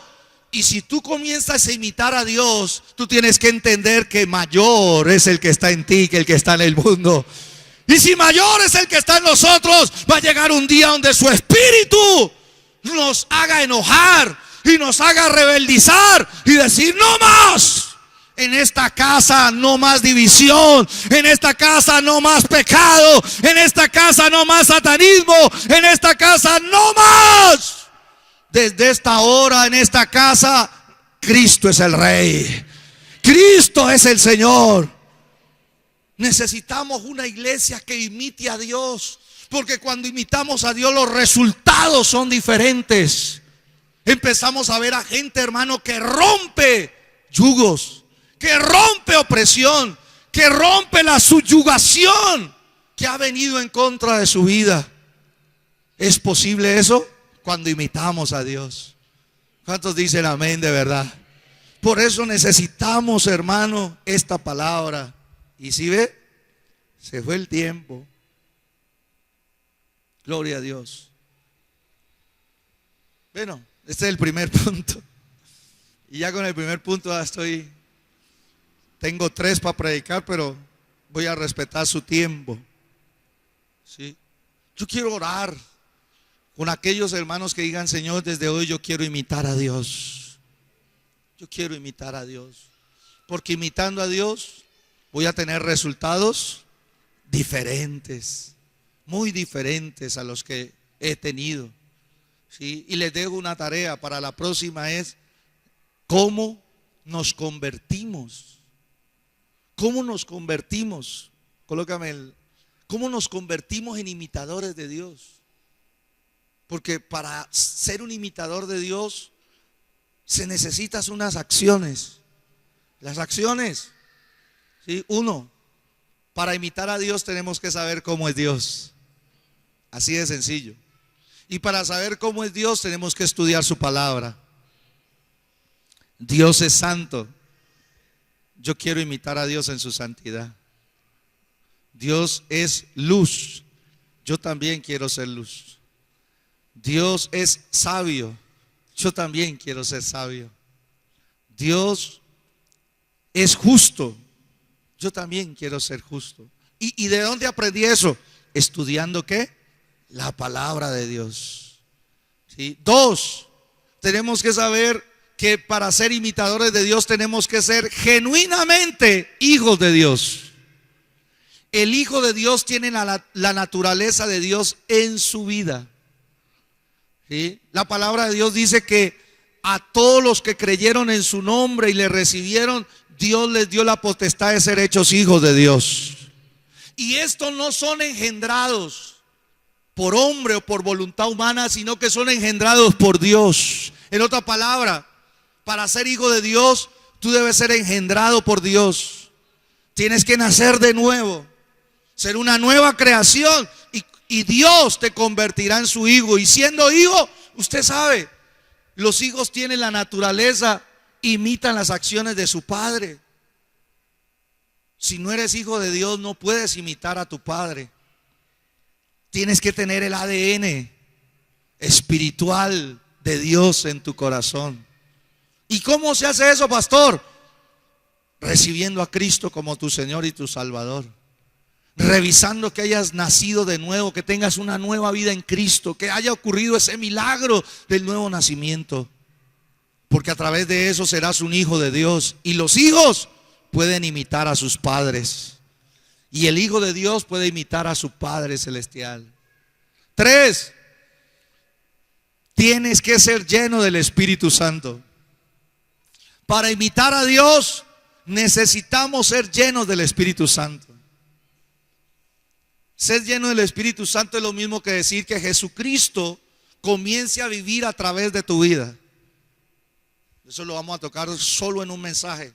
Y si tú comienzas a imitar a Dios, tú tienes que entender que mayor es el que está en ti que el que está en el mundo. Y si mayor es el que está en nosotros, va a llegar un día donde su espíritu nos haga enojar y nos haga rebeldizar y decir: no más. En esta casa no más división, en esta casa no más pecado, en esta casa no más satanismo, en esta casa no más. Desde esta hora en esta casa, Cristo es el Rey. Cristo es el Señor. Necesitamos una iglesia que imite a Dios, porque cuando imitamos a Dios los resultados son diferentes. Empezamos a ver a gente, hermano, que rompe yugos, que rompe opresión, que rompe la subyugación que ha venido en contra de su vida. ¿Es posible eso? Cuando imitamos a Dios. ¿Cuántos dicen amén de verdad? Por eso necesitamos, hermano, esta palabra. Y si ve, se fue el tiempo. Gloria a Dios. Bueno, este es el primer punto. Y ya con el primer punto ya tengo 3 para predicar, pero voy a respetar su tiempo. ¿Sí? Yo quiero orar con aquellos hermanos que digan: Señor, desde hoy yo quiero imitar a Dios. Yo quiero imitar a Dios. Porque imitando a Dios voy a tener resultados diferentes, muy diferentes a los que he tenido. ¿Sí? Y les dejo una tarea para la próxima: es cómo nos convertimos. ¿Cómo nos convertimos? ¿cómo nos convertimos en imitadores de Dios? Porque para ser un imitador de Dios se necesitan unas acciones. Las acciones, ¿sí? 1, para imitar a Dios tenemos que saber cómo es Dios. Así de sencillo. Y para saber cómo es Dios tenemos que estudiar su palabra. Dios es santo. Yo quiero imitar a Dios en su santidad. Dios es luz. Yo también quiero ser luz. Dios es sabio. Yo también quiero ser sabio. Dios es justo. Yo también quiero ser justo. ¿Y de dónde aprendí eso? Estudiando ¿qué? La palabra de Dios. ¿Sí? 2, tenemos que saber que para ser imitadores de Dios tenemos que ser genuinamente hijos de Dios. El Hijo de Dios tiene la naturaleza de Dios en su vida. ¿Sí? La palabra de Dios dice que a todos los que creyeron en su nombre y le recibieron, Dios les dio la potestad de ser hechos hijos de Dios. Y estos no son engendrados por hombre o por voluntad humana, sino que son engendrados por Dios. En otra palabra, para ser hijo de Dios, tú debes ser engendrado por Dios. Tienes que nacer de nuevo, ser una nueva creación, y Dios te convertirá en su hijo. Y siendo hijo, usted sabe, los hijos tienen la naturaleza, imitan las acciones de su padre. Si no eres hijo de Dios, no puedes imitar a tu padre. Tienes que tener el ADN espiritual de Dios en tu corazón. ¿Y cómo se hace eso, pastor? Recibiendo a Cristo como tu Señor y tu Salvador. Revisando que hayas nacido de nuevo, que tengas una nueva vida en Cristo, que haya ocurrido ese milagro del nuevo nacimiento. Porque a través de eso serás un hijo de Dios. Y los hijos pueden imitar a sus padres. Y el Hijo de Dios puede imitar a su Padre Celestial. 3, tienes que ser lleno del Espíritu Santo. Para imitar a Dios necesitamos ser llenos del Espíritu Santo. Ser lleno del Espíritu Santo es lo mismo que decir que Jesucristo comience a vivir a través de tu vida. Eso lo vamos a tocar solo en un mensaje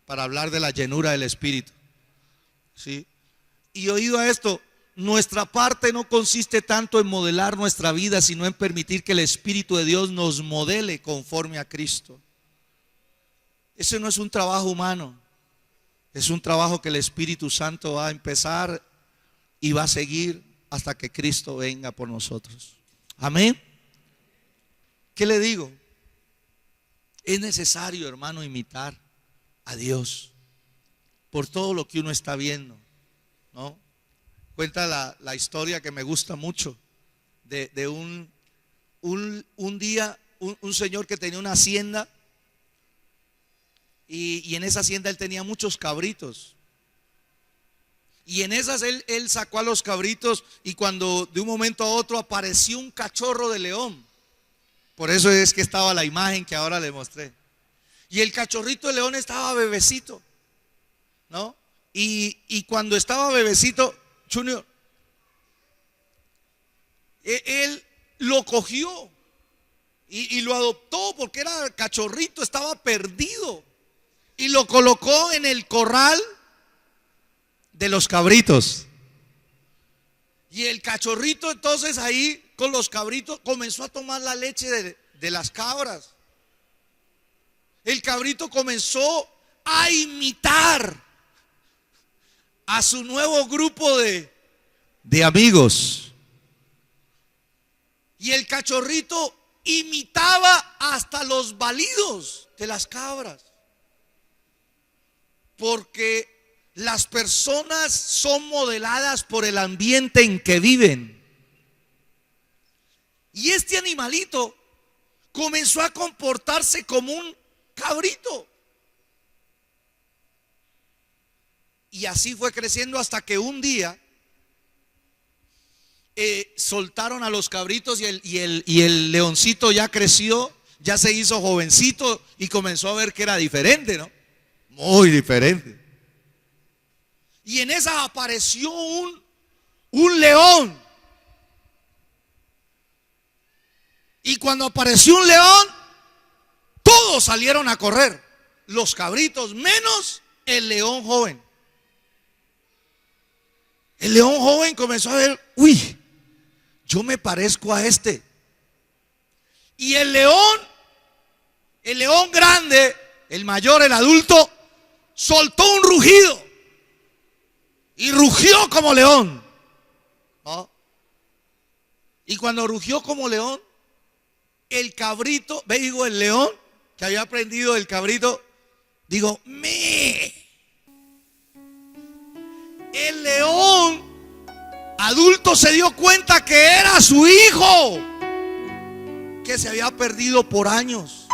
para hablar de la llenura del Espíritu. ¿Sí? Y oído a esto, nuestra parte no consiste tanto en modelar nuestra vida, sino en permitir que el Espíritu de Dios nos modele conforme a Cristo. Ese no es un trabajo humano, es un trabajo que el Espíritu Santo va a empezar y va a seguir hasta que Cristo venga por nosotros. Amén. ¿Qué le digo? Es necesario, hermano, imitar a Dios por todo lo que uno está viendo, ¿no? Cuenta la historia que me gusta mucho de un día un señor que tenía una hacienda, y en esa hacienda él tenía muchos cabritos. Y en esas él sacó a los cabritos, y cuando de un momento a otro apareció un cachorro de león. Por eso es que estaba la imagen que ahora le mostré. Y el cachorrito de león estaba bebecito, ¿no? Y cuando estaba bebecito, Junior, él lo cogió y lo adoptó porque era cachorrito, estaba perdido. Y lo colocó en el corral de los cabritos. Y el cachorrito entonces ahí con los cabritos comenzó a tomar la leche de las cabras. El cabrito comenzó a imitar a su nuevo grupo de amigos. Y el cachorrito imitaba hasta los balidos de las cabras. Porque las personas son modeladas por el ambiente en que viven. Y este animalito comenzó a comportarse como un cabrito. Y así fue creciendo hasta que un día soltaron a los cabritos y el leoncito ya creció, ya se hizo jovencito y comenzó a ver que era diferente, ¿no? Muy diferente. Y en esa apareció un león. Y cuando apareció un león, todos salieron a correr, los cabritos, menos el león joven. El león joven comenzó a ver, uy, yo me parezco a este. Y el león grande, el mayor, el adulto, soltó un rugido y rugió como león, ¿no? Y cuando rugió como león, el cabrito, digo, el león que había aprendido el cabrito, digo, me. El león adulto se dio cuenta que era su hijo, que se había perdido por años.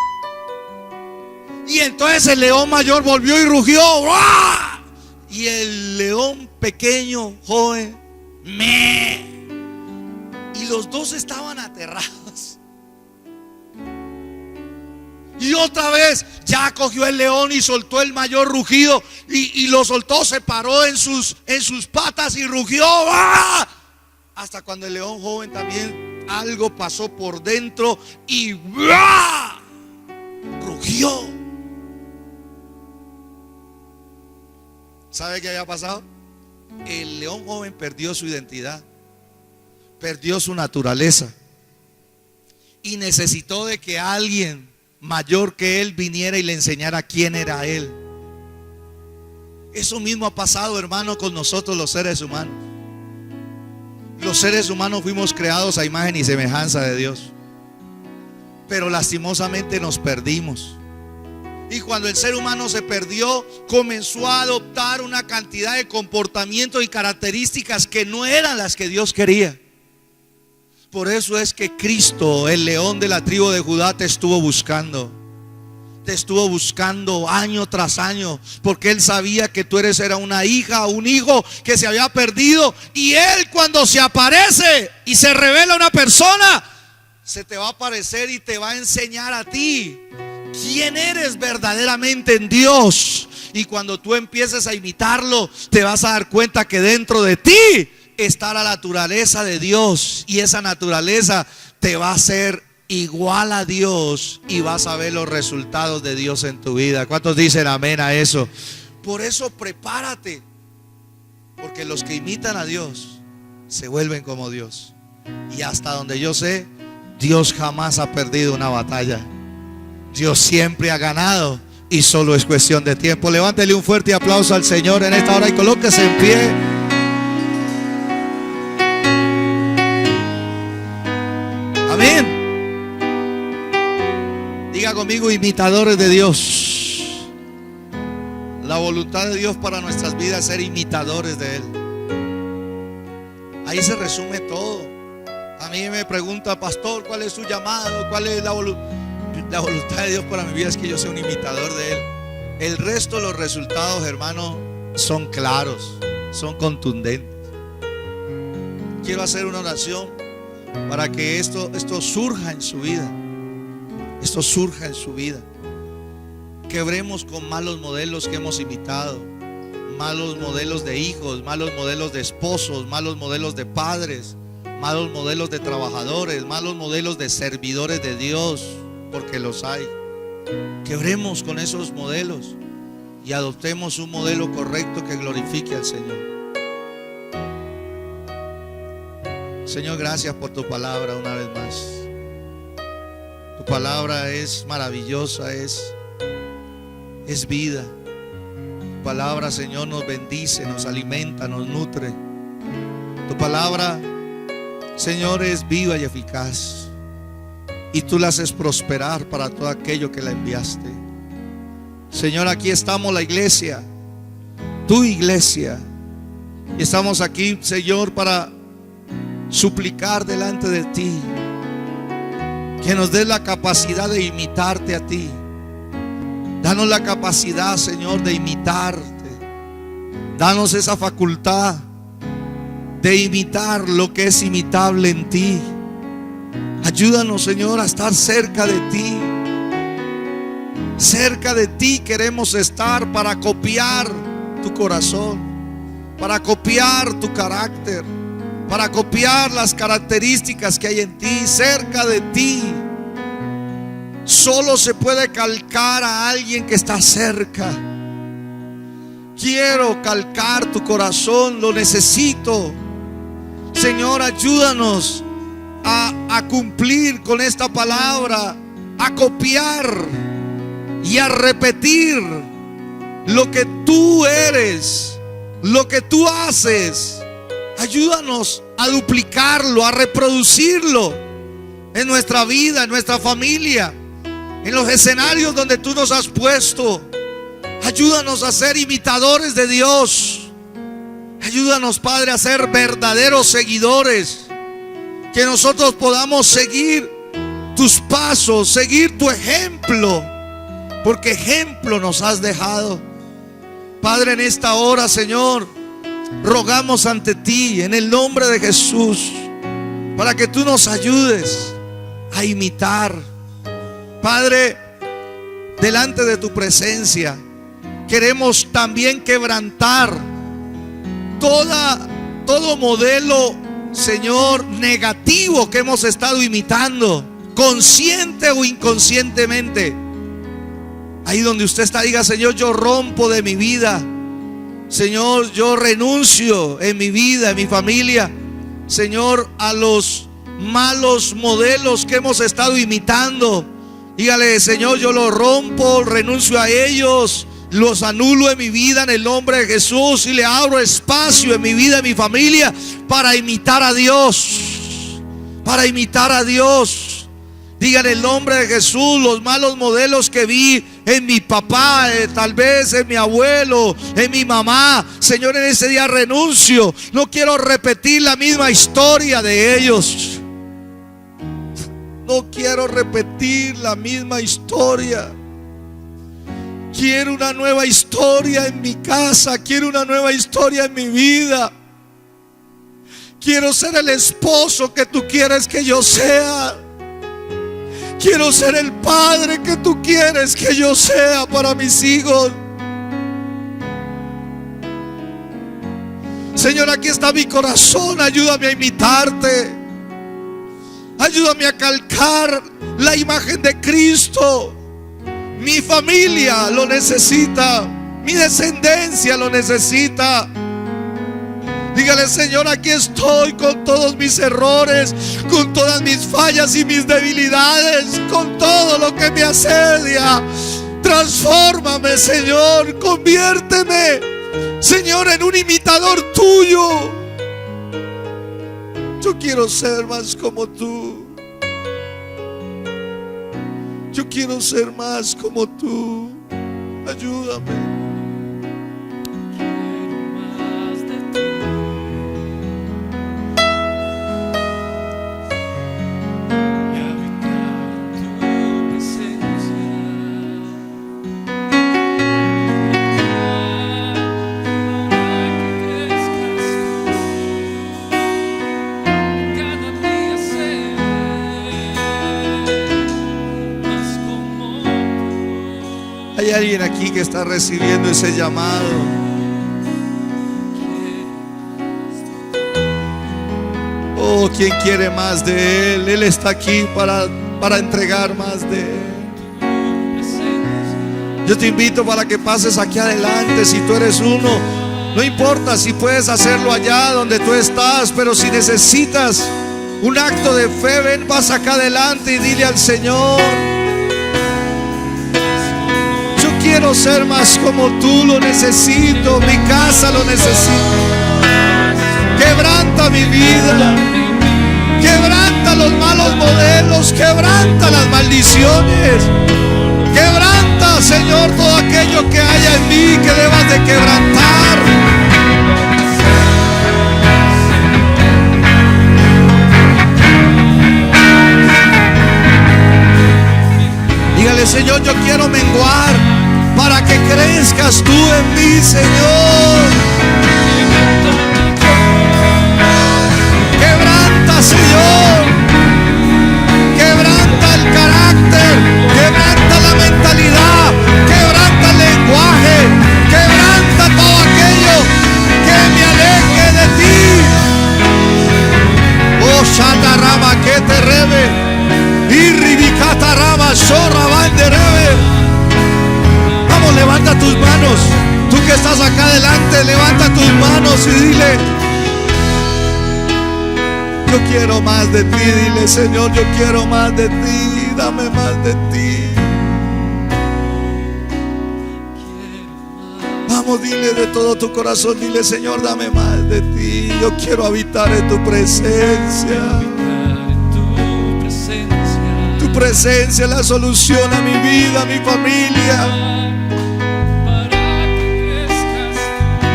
Y entonces el león mayor volvió y rugió, ¡ah! Y el león pequeño, joven, me. Y los dos estaban aterrados. Y otra vez ya cogió el león y soltó el mayor rugido y lo soltó, se paró en sus patas y rugió, ¡ah! Hasta cuando el león joven también algo pasó por dentro y ¡ah! Rugió. ¿Sabe qué había pasado? El león joven perdió su identidad, perdió su naturaleza y necesitó de que alguien mayor que él viniera y le enseñara quién era él. Eso mismo ha pasado, hermano, con nosotros los seres humanos. Los seres humanos fuimos creados a imagen y semejanza de Dios, pero lastimosamente nos perdimos. Y cuando el ser humano se perdió, comenzó a adoptar una cantidad de comportamientos y características que no eran las que Dios quería. Por eso es que Cristo, el león de la tribu de Judá, te estuvo buscando. Te estuvo buscando año tras año, porque Él sabía que tú era una hija o un hijo que se había perdido. Y Él, cuando se aparece y se revela una persona, se te va a aparecer y te va a enseñar a ti quién eres verdaderamente en Dios. Y cuando tú empieces a imitarlo, te vas a dar cuenta que dentro de ti está la naturaleza de Dios, y esa naturaleza te va a hacer igual a Dios y vas a ver los resultados de Dios en tu vida. ¿Cuántos dicen amén a eso? Por eso prepárate, porque los que imitan a Dios se vuelven como Dios. Y hasta donde yo sé, Dios jamás ha perdido una batalla. Dios siempre ha ganado y solo es cuestión de tiempo. Levántele un fuerte aplauso al Señor en esta hora y colóquese en pie. Amén. Diga conmigo, imitadores de Dios. La voluntad de Dios para nuestras vidas es ser imitadores de Él. Ahí se resume todo. A mí me pregunta, pastor, ¿cuál es su llamado? ¿Cuál es la voluntad? La voluntad de Dios para mi vida es que yo sea un imitador de Él. El resto de los resultados, hermano, son claros, son contundentes. Quiero hacer una oración para que esto surja en su vida. Esto surja en su vida. quebremos con malos modelos que hemos imitado, malos modelos de hijos, malos modelos de esposos, malos modelos de padres, malos modelos de trabajadores, malos modelos de servidores de Dios, porque los hay. Quebremos con esos modelos y adoptemos un modelo correcto que glorifique al Señor. Señor, gracias por tu palabra una vez más. Tu palabra es maravillosa, es vida. Tu palabra, Señor, nos bendice, nos alimenta, nos nutre. Tu palabra, Señor, es viva y eficaz, y tú la haces prosperar para todo aquello que la enviaste. Señor, aquí estamos la iglesia, tu iglesia, y estamos aquí, Señor, para suplicar delante de ti que nos des la capacidad de imitarte a ti. Danos la capacidad, Señor, de imitarte. Danos esa facultad de imitar lo que es imitable en ti. Ayúdanos, Señor, a estar cerca de ti. Cerca de ti queremos estar para copiar tu corazón, para copiar tu carácter, para copiar las características que hay en ti. Cerca de ti solo se puede calcar a alguien que está cerca. Quiero calcar tu corazón, lo necesito. Señor, ayúdanos a cumplir con esta palabra, a copiar y a repetir lo que tú eres, lo que tú haces. Ayúdanos a duplicarlo, a reproducirlo en nuestra vida, en nuestra familia, en los escenarios donde tú nos has puesto. Ayúdanos a ser imitadores de Dios. Ayúdanos, Padre, a ser verdaderos seguidores. Que nosotros podamos seguir tus pasos, seguir tu ejemplo, porque ejemplo nos has dejado. Padre, en esta hora, Señor, rogamos ante ti en el nombre de Jesús para que tú nos ayudes a imitar. Padre, delante de tu presencia queremos también quebrantar todo modelo, Señor, negativo que hemos estado imitando, consciente o inconscientemente. Ahí donde usted está, diga: Señor, yo rompo de mi vida. Señor, yo renuncio en mi vida, en mi familia, Señor, a los malos modelos que hemos estado imitando. Dígale: Señor, yo los rompo, renuncio a ellos, los anulo en mi vida en el nombre de Jesús, y le abro espacio en mi vida, en mi familia, para imitar a Dios, para imitar a Dios. Diga en el nombre de Jesús: los malos modelos que vi en mi papá, tal vez en mi abuelo, en mi mamá, Señor, en ese día renuncio. No quiero repetir la misma historia de ellos. No quiero repetir la misma historia. Quiero una nueva historia en mi casa. Quiero una nueva historia en mi vida. Quiero ser el esposo que tú quieres que yo sea. Quiero ser el padre que tú quieres que yo sea para mis hijos. Señor, aquí está mi corazón. Ayúdame a imitarte. Ayúdame a calcar la imagen de Cristo. Mi familia lo necesita. Mi descendencia lo necesita. Dígale: Señor, aquí estoy con todos mis errores, con todas mis fallas y mis debilidades, con todo lo que me asedia. Transfórmame, Señor. Conviérteme, Señor, en un imitador tuyo. Yo quiero ser más como tú. Yo quiero ser más como tú. Ayúdame. alguien aquí que está recibiendo ese llamado. Oh, ¿quién quiere más de Él? Él está aquí para entregar más de Él. Yo te invito para que pases aquí adelante. Si tú eres uno, no importa si puedes hacerlo allá donde tú estás, pero si necesitas un acto de fe, ven, vas acá adelante y dile al Señor: yo quiero ser más como tú, lo necesito, mi casa lo necesita. Quebranta mi vida, quebranta los malos modelos, quebranta las maldiciones, quebranta, Señor, todo aquello que haya en mí que debas de quebrantar. Dígale: Señor, yo quiero menguar para que crezcas tú en mí, Señor. Quebranta, Señor. Quebranta el carácter, quebranta la mentalidad, quebranta el lenguaje, quebranta todo aquello que me aleje de ti. Oh, Shatarama, que te rebe, y Ribikatarama, Zorra, Banderebe. Vamos, levanta tus manos. Tú que estás acá adelante, levanta tus manos y dile: yo quiero más de ti. Dile: Señor, yo quiero más de ti, dame más de ti. Vamos, dile de todo tu corazón, dile: Señor, dame más de ti. Yo quiero habitar en tu presencia. Tu presencia es la solución a mi vida, a mi familia.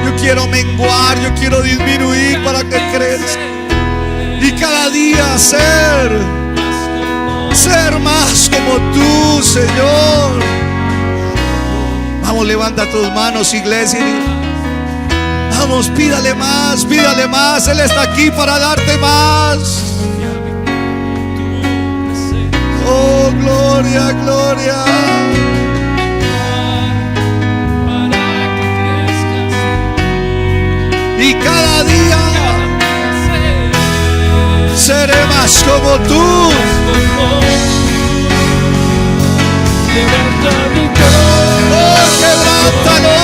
Yo quiero menguar, yo quiero disminuir para que crezca. Y cada día ser más como tú, Señor. Vamos, levanta tus manos, iglesia. Vamos, pídale más, pídale más. Él está aquí para darte más. Oh, gloria, gloria. Y cada día seré más como tú. Oh, quebrántalo.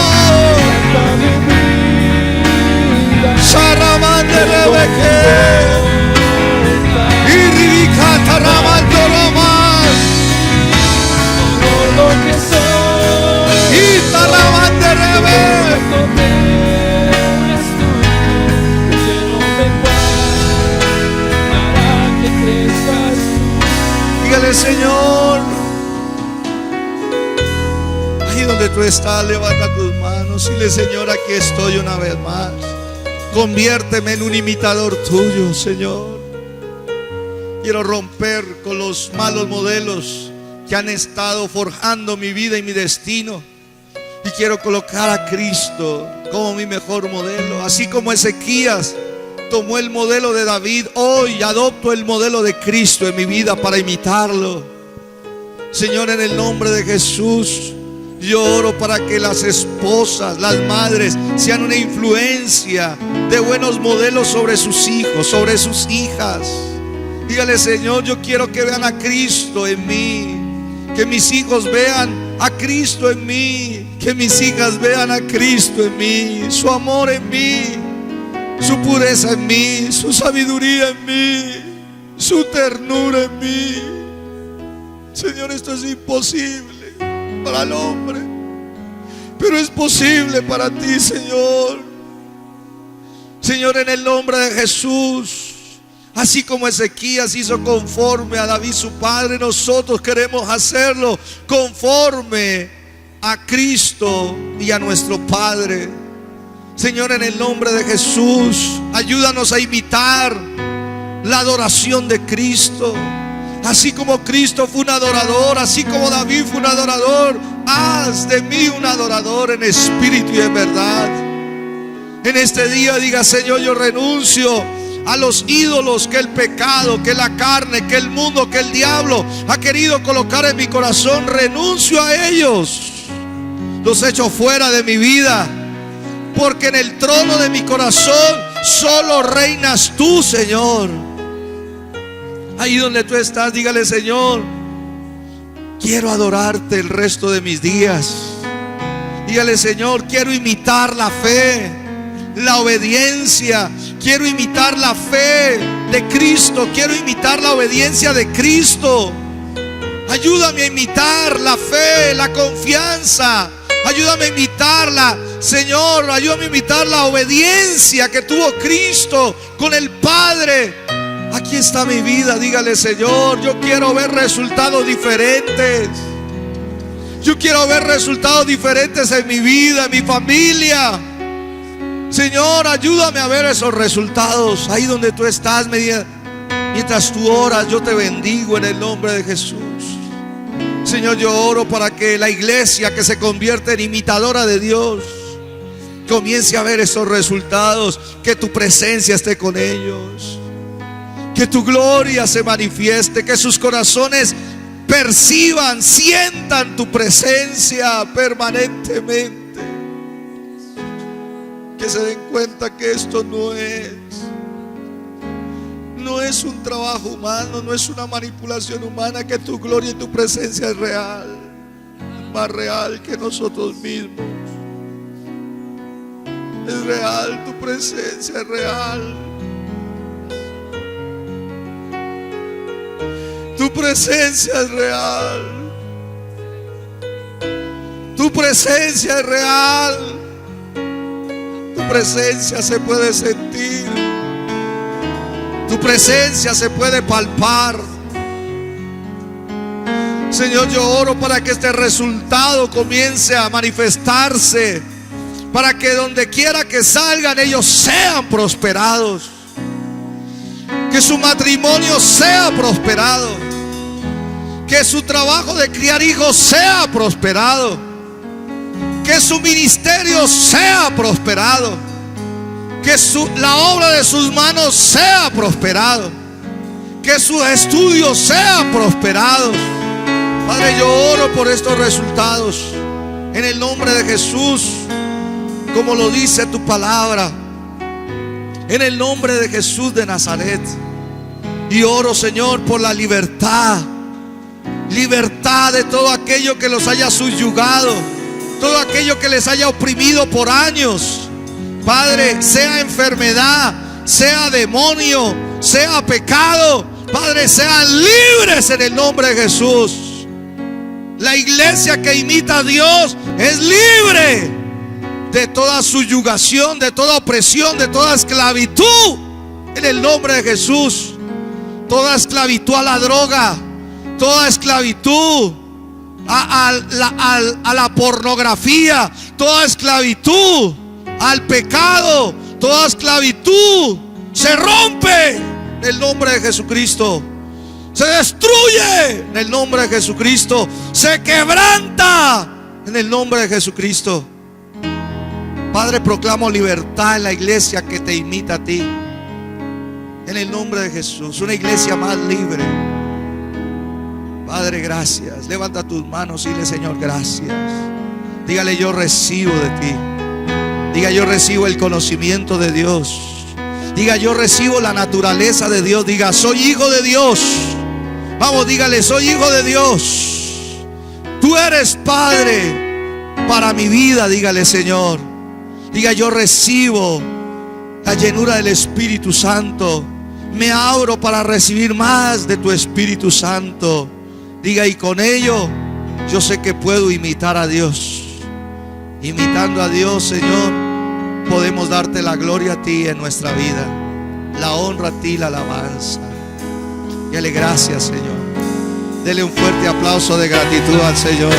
Saramán de Rebeque y Ribicata Ramandoromán y Taramán de Rebeque. Dígale: Señor, ahí donde tú estás, levanta tus manos y dile: Señor, aquí estoy una vez más. Conviérteme en un imitador tuyo, Señor. Quiero romper con los malos modelos que han estado forjando mi vida y mi destino. Y quiero colocar a Cristo como mi mejor modelo. Así como Ezequías tomó el modelo de David, hoy adopto el modelo de Cristo en mi vida para imitarlo. Señor, en el nombre de Jesús, yo oro para que las esposas, las madres, sean una influencia de buenos modelos sobre sus hijos, sobre sus hijas. Dígale: Señor, yo quiero que vean a Cristo en mí. Que mis hijos vean a Cristo en mí. Que mis hijas vean a Cristo en mí. Su amor en mí, su pureza en mí, su sabiduría en mí, su ternura en mí. Señor, esto es imposible para el hombre, pero es posible para ti, Señor. Señor, en el nombre de Jesús, así como Ezequías hizo conforme a David su padre, nosotros queremos hacerlo conforme a Cristo y a nuestro Padre. Señor, en el nombre de Jesús, ayúdanos a imitar la adoración de Cristo. Así como Cristo fue un adorador, así como David fue un adorador, haz de mí un adorador en espíritu y en verdad. En este día diga: Señor, yo renuncio a los ídolos que el pecado, que la carne, que el mundo, que el diablo ha querido colocar en mi corazón. Renuncio a ellos los echo fuera de mi vida, porque en el trono de mi corazón solo reinas tú, Señor. Ahí donde tú estás, dígale: Señor, quiero adorarte el resto de mis días. Dígale: Señor, quiero imitar la fe, la obediencia. Quiero imitar la fe de Cristo. Quiero imitar la obediencia de Cristo. Ayúdame a imitar la fe, la confianza. Ayúdame a imitarla, Señor. Ayúdame a imitar la obediencia que tuvo Cristo con el Padre. Aquí está mi vida. Dígale: Señor, yo quiero ver resultados diferentes. Yo quiero ver resultados diferentes en mi vida, en mi familia. Señor, ayúdame a ver esos resultados. Ahí donde tú estás, mientras tú oras, yo te bendigo en el nombre de Jesús. Señor, yo oro para que la iglesia que se convierte en imitadora de Dios comience a ver esos resultados. Que tu presencia esté con ellos, que tu gloria se manifieste, que sus corazones perciban, sientan tu presencia permanentemente. Que se den cuenta que esto no es un trabajo humano, no es una manipulación humana, que tu gloria y tu presencia es real, más real que nosotros mismos. Es real, tu presencia es real. Tu presencia es real. Tu presencia es real. Tu presencia se puede sentir. Tu presencia se puede palpar. Señor, yo oro para que este resultado comience a manifestarse, para que donde quiera que salgan ellos sean prosperados, que su matrimonio sea prosperado, que su trabajo de criar hijos sea prosperado, que su ministerio sea prosperado, que la obra de sus manos sea prosperado, que sus estudios sean prosperados. Padre, yo oro por estos resultados en el nombre de Jesús, como lo dice tu palabra, en el nombre de Jesús de Nazaret. Y oro, Señor, por la libertad de todo aquello que los haya subyugado, todo aquello que les haya oprimido por años. Padre, sea enfermedad, sea demonio, sea pecado, Padre, sean libres en el nombre de Jesús. La iglesia que imita a Dios es libre de toda subyugación, de toda opresión, de toda esclavitud, en el nombre de Jesús. Toda esclavitud a la droga, toda esclavitud a la pornografía, toda esclavitud al pecado, toda esclavitud se rompe en el nombre de Jesucristo. Se destruye en el nombre de Jesucristo. Se quebranta en el nombre de Jesucristo. Padre, proclamo libertad en la iglesia que te imita a ti, en el nombre de Jesús. Una iglesia más libre. Padre, gracias. Levanta tus manos y dile: Señor, gracias. Dígale: yo recibo de ti. Diga: yo recibo el conocimiento de Dios. Diga: yo recibo la naturaleza de Dios. Diga: soy hijo de Dios. Vamos, dígale: soy hijo de Dios. Tú eres Padre para mi vida. Dígale: Señor. Diga: yo recibo la llenura del Espíritu Santo. Me abro para recibir más de tu Espíritu Santo. Diga: y con ello yo sé que puedo imitar a Dios. Imitando a Dios, Señor, podemos darte la gloria a ti en nuestra vida, la honra a ti, la alabanza. Dale gracias, Señor. Dele un fuerte aplauso de gratitud al Señor.